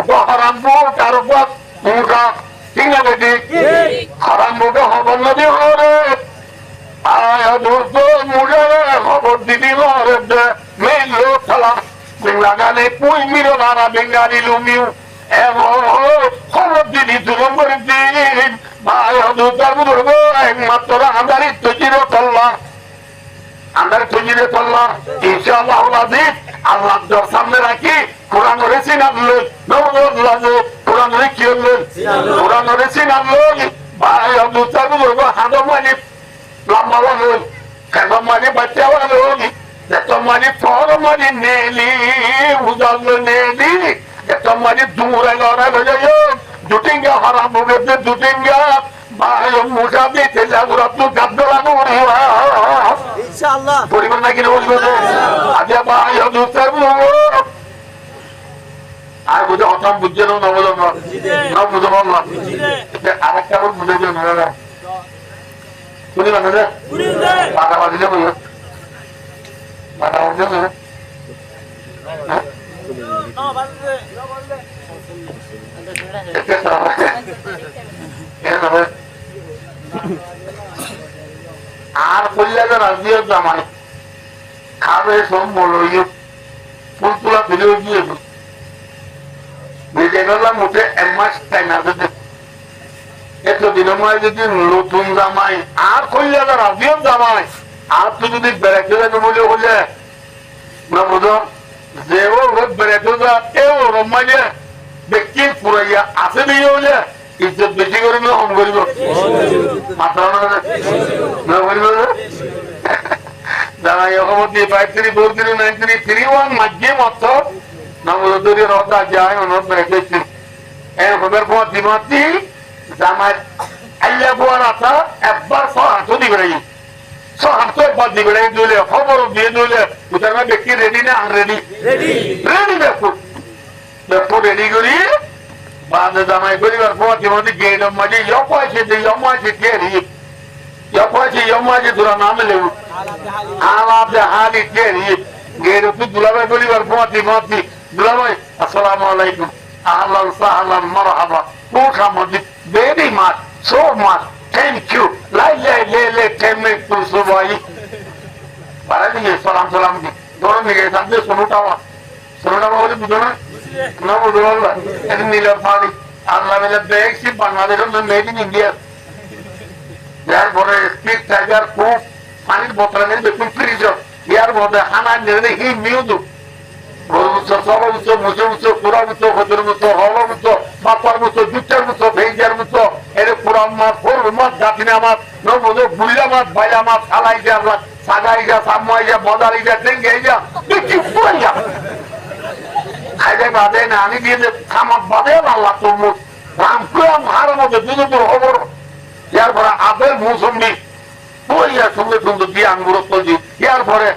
वो हराम बो चारों बात मुसा ठीक है बेटी हराम बो का खबर नहीं हो रहे आया दोस्तों मुझे खबर दीदी हो रहे मैं लो चला बेंगाली पुई मिरो नारा बेंगाली लुमियो খবর দিদি জুলুম করে দিন ভাই হদুতার বুঝবো একমাত্র আন্দারি তজিরে তল্লা আন্দারি তজিরে তল্লা ইনশাআল্লাহ আজিজ আল্লাহ দর সামনে রাখি কোরআন রেসিন আল্লাহ নবুল্লাহ কোরআন রেখি আল্লাহ কোরআন রেসিন আল্লাহ ভাই হদুতার বুঝবো হাদম মানে লম্বা হল কাদম মানে বাচ্চা হল দেখো মানে ফর মানে নেলি উজাল নেলি তোমারি दूर लड़ा हो जाओ जुटेंगे हराम हो गए जुटेंगे भाई मुझा भी थे जागरूक तो गद्दला नूर हुआ इंशाअल्लाह परिवार ना किने बोल दो आजा भाई हम दूसरे बोलो আর বুঝে হতাম বুঝছে না বলো না বুঝে বললাম আরেকটা বল বুঝে দিও না শুনি না না শুনি না বাধা বাঁধিলে বলো বাধা বাঁধিলে আর বললে রাজিও জামাই খাবে সব বলো ফুল তোলা ফেলে গিয়ে বেজে গেলাম উঠে এক মাস টাইম আছে এতদিন যদি নতুন জামাই আর করলে রাজিও জামাই আর তো যদি বেড়াতে যাবে বলে হলে না বুঝো যে ও বেড়াতে যা এও রমাইলে ব্যক্তি পুরাইয়া আছে দিয়ে হলে ইজ্জত বেশি করিব কম করিব মাত্র না করিব যারা খবর দিয়ে 53439331 মাঝে মত নবদরি রতা যায় অন বেড়াতে এই খবর পর দিমাতি জামাত আল্লাহ বুয়ারাতা একবার সহাত দিবেই সহাত একবার দিবেই দিলে খবর দিয়ে দিলে উতার ব্যক্তি রেডি না আনরেডি রেডি রেডি দেখো রেডি করি বাদ জামাই করিবার পর দিমাতি গেট মাঝে ইয়পাইছে কেরি ইয়পাইছে তোরা নাম লেউ আলাদা হালি কেরি গেট তো দুলাভাই করিবার পর দিমাতি দুলাভাই আসসালামু আলাইকুম আহলান সাহলান মারহাবা কোথা মজি very much so much thank you le temme tu subai para diye salam ki doro mi ge sabde sunuta bole budo na budo wala en nila pali Allah mele beksi Bangladesh made in India yar bore speed tiger ko pani bottle ne bekun freezer yar bode hana ne hi miudu Musso পুরা মুসো হজর মুসো হল মুসো বাপার মুসো দুটার মুসো ভেজার মুসো এর পুরান মাছ ফোর মাছ জাতিনা মাছ নবুলো বুল্লা মাছ ভাইয়া মাছ খালাই যা সাগাই যা সামাই যা বদারি যা টেঙ্গে যা কি পুরাই যা খাইলে বাদে না আমি দিয়ে খামাত বাদে আল্লাহ তোর রাম কুয়াম হার মধ্যে দুদুপুর খবর ইয়ার পরে আপেল মৌসুমি বইয়া সুন্দর সুন্দর দিয়ে আঙ্গুর তৈরি ইয়ার পরে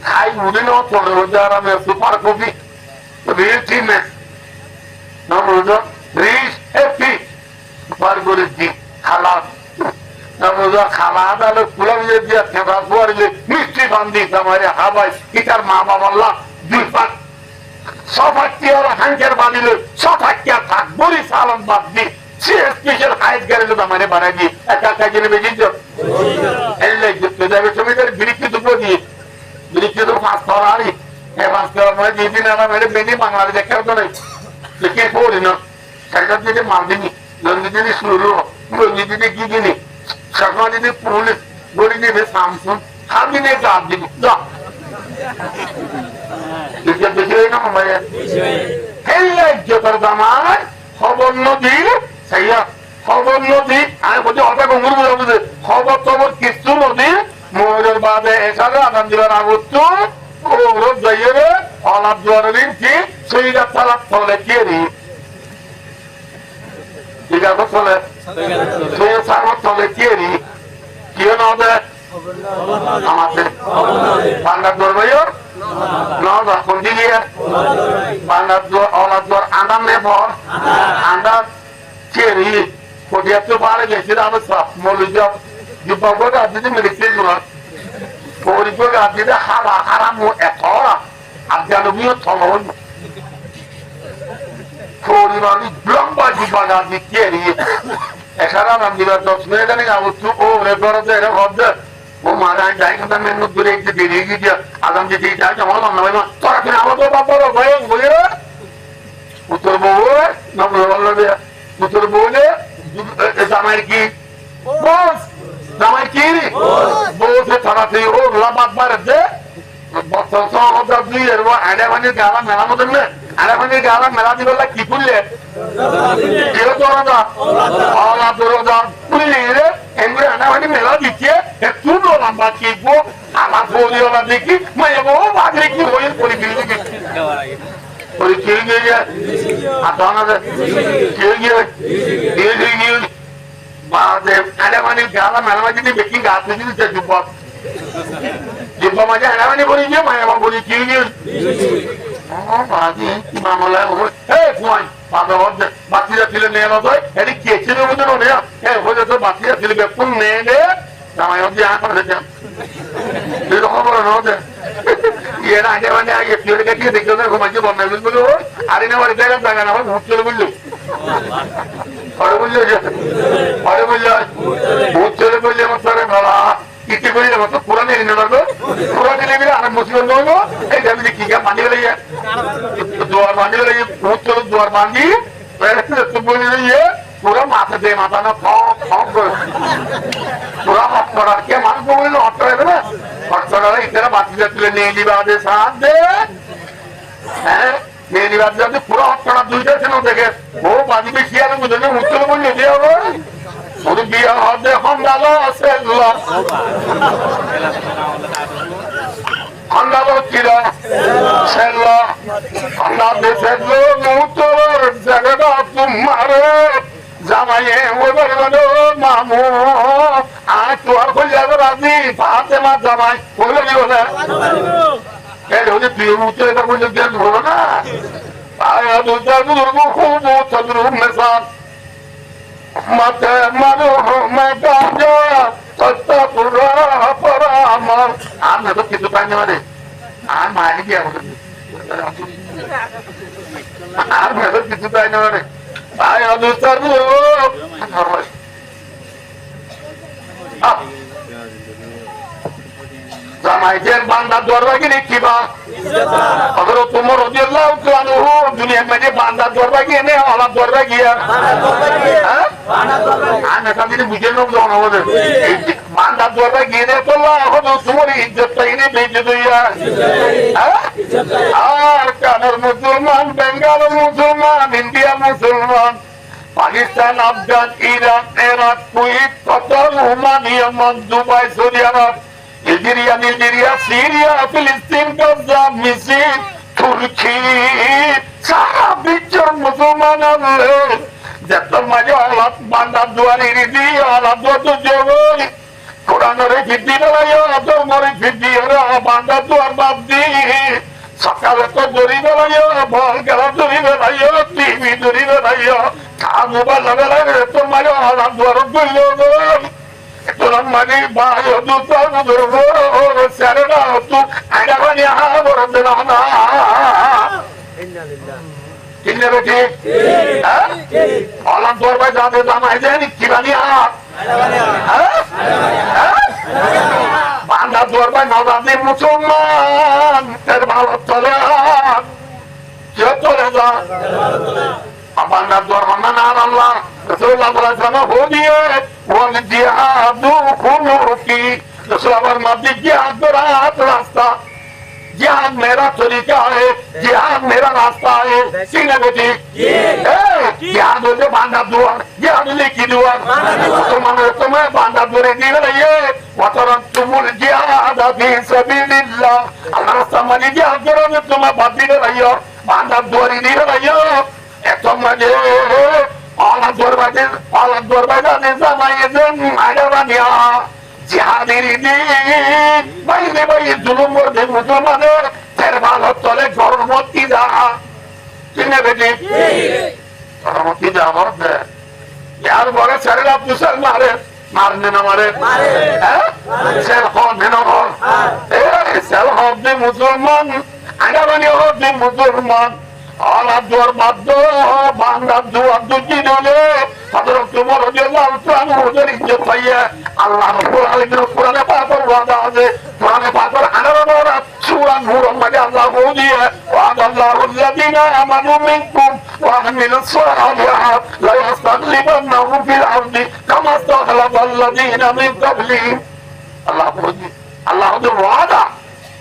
খাই মুদিন চলে যারা সুপার কপি রিচ ইমেজ না বুঝো রিচ হ্যাপি সুপার করে দি খালা না বুঝো খালা দালে ফুলা দিয়ে দিয়া খেলা ফুয়ারিলে মিষ্টি বান্ধি তোমারে হাবাই ইটার মা বাবা দুই পাক সফাক্তি আর হাঙ্কের বাঁধিলে সফাক্তিয়া থাক বড়ি সালাম বাদ দি স্পেশাল হাইট গেলে তোমারে বাড়াই দি একা একা জেনে বেজিত এলে যেতে যাবে তুমি তার বিরিক্তি দুপুর দিয়ে বিরিক্তি তো ফাঁস করারি ফাঁস করার পরে যেদিন আমরা মেরে বেঁধে বাংলাদেশ দেখার তো নেই কে পড়ি না সরকার যদি মাল দিনি লঙ্গি যদি শুরু লঙ্গি যদি কি কিনি সরকার যদি পুলিশ বলি দিবে সামসুন হাবি নেই চাপ দিবি যা ইজ্জত বেশি হয় না মোবাইল হেল্লা ইজ্জতের দামায় খবর নদী সাইয়া খবর নদী আমি বলছি অটা গঙ্গুর বলে বুঝে খবর টবর কিছু নদী মোরের বাদে এসালে আদান দিবার আগত ওরব যাইয়ে অলাপ জোয়ারের কি সেইটা তালাক চলে কে রে ঠিক আছে চলে সেই সার্বত চলে কে রে কেউ না হবে আমাদের বাংলার দোর ভাইয়ের না কোন দিকে বাংলার দোর অলাপ জোয়ার আন্দার নেবর আন্দার কে রে কোটিয়া তো পারে গেছিল আমি সব মৌলিক যুবক আপনি মেরেছে পরিচয় আপনি হারা হারাম এত আফগানীয় থলন পরিবার লম্বা যুবক আপনি কে এছাড়া নাম দিবার 10 মিনিট আগে আবস্তু ও রেফারেন্সে এর মধ্যে ও মারা যায় কিন্তু মেনু দূরে একটু দেরি গিয়ে আগাম যে চাই আমার মনে হয় না তোরা কি আমাদের বাবার ভয় বলে উত্তর বউ না বলবে উত্তর বলে জামাই কি বস জামাই কি বসে থানাতে ও লাবাদ বাড়ছে বছর সহজাত দুই এর আড়াবানির গালা মেলা মতন না আড়াবানির গালা মেলা দিবেলা কি করলে এরো দরজা আলা দরজা খুললে রে এমনি আড়াবানি মেলা দিচ্ছে একটু লম্বা কিবো আমার বলিওলা দেখি মায়া বউ বাজরে কি হয়ে পড়ে গিয়ে পরে কে গিয়ে আতানা কে গিয়ে বাদে আড়াবানির গালা মেলা যদি বেশি গাছ দিতে যুবক Jumpa aja anak-anak boleh dia main apa boleh kiri. Oh, pasti mamulah. Hey, puan, pada waktu bati dah film ni apa tu? Ini kecil tu betul ni ya. Hey, waktu tu bati dah film pun ni ni. Nama yang dia apa saja. Itu apa orang tu? Ia nak ada mana yang film kecil dekat tu, kau macam mana dulu? Hari ni orang jalan jalan apa? Muncul dulu. Orang dulu je. Orang dulu. Muncul dulu macam mana? Kita boleh dapat Quran ini nelaga, Quran ini bila anak Muslim dulu, jadi kita mandi lagi ya, dua mandi lagi, muncul dua mandi, beres tu boleh lagi, Quran mata deh mata na pop, Quran apa dia mana boleh lo apa itu na, apa lagi itu na mati jadi tu ni baca saat deh, ni baca jadi Quran apa dua jadi no deh, oh mati bersih ada muda ni muncul boleh dia apa. Udah biar ada handalo sello, handalo kira sello, handalo sello mutor jaga tumare, jamai udah mamu, aku aku jaga razi, Fatima jamai, boleh boleh. Udah biar mutor itu boleh biar boleh na, ayah tu jaga kubu jaga mesat. Mata malu mata jaya, tetap pura pura amal. Anda tu kita tanya mana? Anda mana dia? Anda tu kita tanya mana? Ayah tu satu. Zaman jen bandar dua lagi ni kiba. Agar tumor odilah tuan dunia mana bandar dua lagi ni, alam dua lagi ya. Anak kami ni bukan orang orang awak tu. Bandar dua lagi ni, tu lah aku semua ni izzat ini begitu ya. Kanar Musliman, Bengal Musliman, India Musliman, Pakistan, Afghan, Iran, Iraq, Kuwait, Qatar, Oman, Yemen, Dubai, Saudi Arab. Nigeria, Syria, Palestine, Gaza, Misir, Turki, সারা বিশ্বের মুসলমানদের যত মজা আলাপ বান্দা দুয়ারি রীতি আলাপ যত জগৎ কোরআনের ভিত্তি বেলায় অত মরে ভিত্তি বান্দা দুয়ার বাদ দি সকালে তো দড়ি বেলায় বল খেলা দড়ি বেলায় টিভি দড়ি বেলায় খা মোবাইল বেলায় এত মজা আলাপ দুয়ার দড়ি Tulang mani bayo tu tahu dulu, serena tu ada banyak hal berdenana. Kini beti, alam tuar baca tu sama aja ni kibani ah. Bandar tuar baca nanti Musliman terbalut telah, jatuh dah. Bandar tuar mana Allah. Rasulullah SAW hudiyat wal jihadu khuluqi Rasulullah फरमाते jihad berat रास्ता jihad मेरा तरीका है jihad मेरा रास्ता है सीने बेटी jihad होते बांधा दुआ jihad लिखी दुआ तुम्हें बांधा दुरे दी रही है वतरन तुमुल jihad fi sabilillah Allah समझ jihad करो तुम्हें बांधी रही हो बांधा दुरी दी रही हो ऐसा मजे Alam dorbaca ne zaman yedin araban ya cihadir ini bayi zulüm orada Müslümanı terbalat tole gormot idaha Kine bedi? Gormot idaha orada Yar bora sarıla pusar mare মারনে না মারে সেল হবে না সেল হবে মুসলমান আগাবানি হবে মুসলমান আলাপ দুয়ার বাধ্য বাংলার দুয়ার দুটি দলে হযরত ওমর রাদিয়াল্লাহু তাআলা ওদের ইজ্জত পাইয়া আল্লাহ রাব্বুল আলামিনের কোরআনে পাকের ওয়াদা আছে কোরআনে পাকের 18 সূরা নূরের মধ্যে আল্লাহ বলে ওয়াদাল্লাহু আল্লাযীনা আমানু মিনকুম ওয়া আমিলুস সালিহাত লা ইস্তাগলিবান্নাহুম ফিল আরদি কামা ইস্তাগলাবাল্লাযীনা মিন ক্বাবলিহিম আল্লাহ ওদের ওয়াদা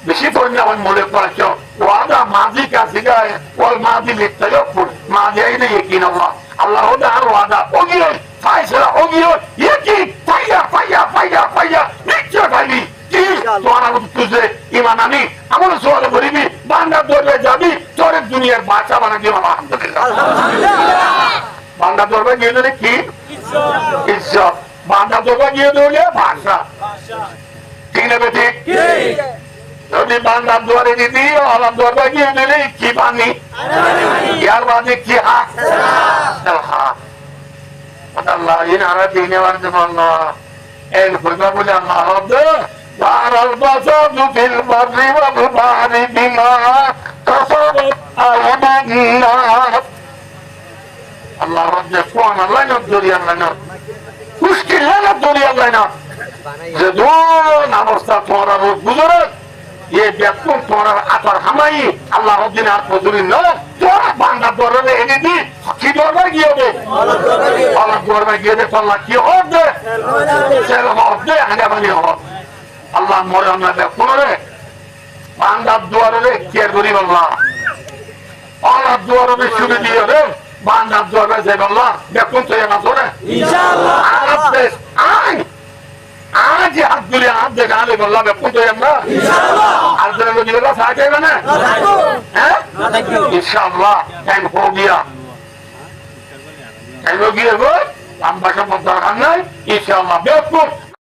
বেশি পরিমাণ মনে পড়ছো ওয়াদা মাজি का सिगा है और माजी लितयफुर माजी ही नहीं यकीन अल्लाह और वादा हो गया फैसला हो गया यकीन फाया फाया फाया फाया निश्चय भाई কি তোরা তুই ইমানানি আমল সওয়াল করিবি বান্দা দরবে যাবি তোর দুনিয়ার বাদশা বানা দিও আলহামদুলিল্লাহ বান্দা দরবে গেলে কি ইজ্জত বান্দা দরবে গেলে ভাষা ঠিক না বেটি ঠিক যদি বান্দার দুয়ারে দিদি আলাম দরবার গিয়ে দিলে কি পানি ইয়ার বাদে কি আল্লাহ ইনারা দিনে বাড়তে পারল এই ফুলকা বলে আল্লাহ ظهر الفساد في البر والبحر بما كسبت أيدي الناس الله رب يكون الله يقدر يعملنا مشكلة لا يقدر يعملنا زدون أمستا تورا بزرگ ये व्यक्ति तोरा आतर हमाई अल्लाह रब्बिन आत मजूरी न तोरा बांदा दरले एने दी की दरबार गियो दे अल्लाह दरबार गियो दे अल्लाह की हो दे चल हो दे आगे बनी हो अल्लाह मोरे ना दे कोरे बांदा दरले के गरीब अल्लाह दरले शुरू दियो दे बांदा दरले से अल्लाह देखो तो ये ना सोरे इंशाअल्लाह आप दे आई आज हाथ दुले हाथ देखा ले बल्ला में पुतो यन्ना इंशाअल्लाह आज दिन में जिलेगा साथे बने हैं इंशाअल्लाह टाइम हो गया वो हम बाशा मत करना इंशाअल्लाह बेवकूफ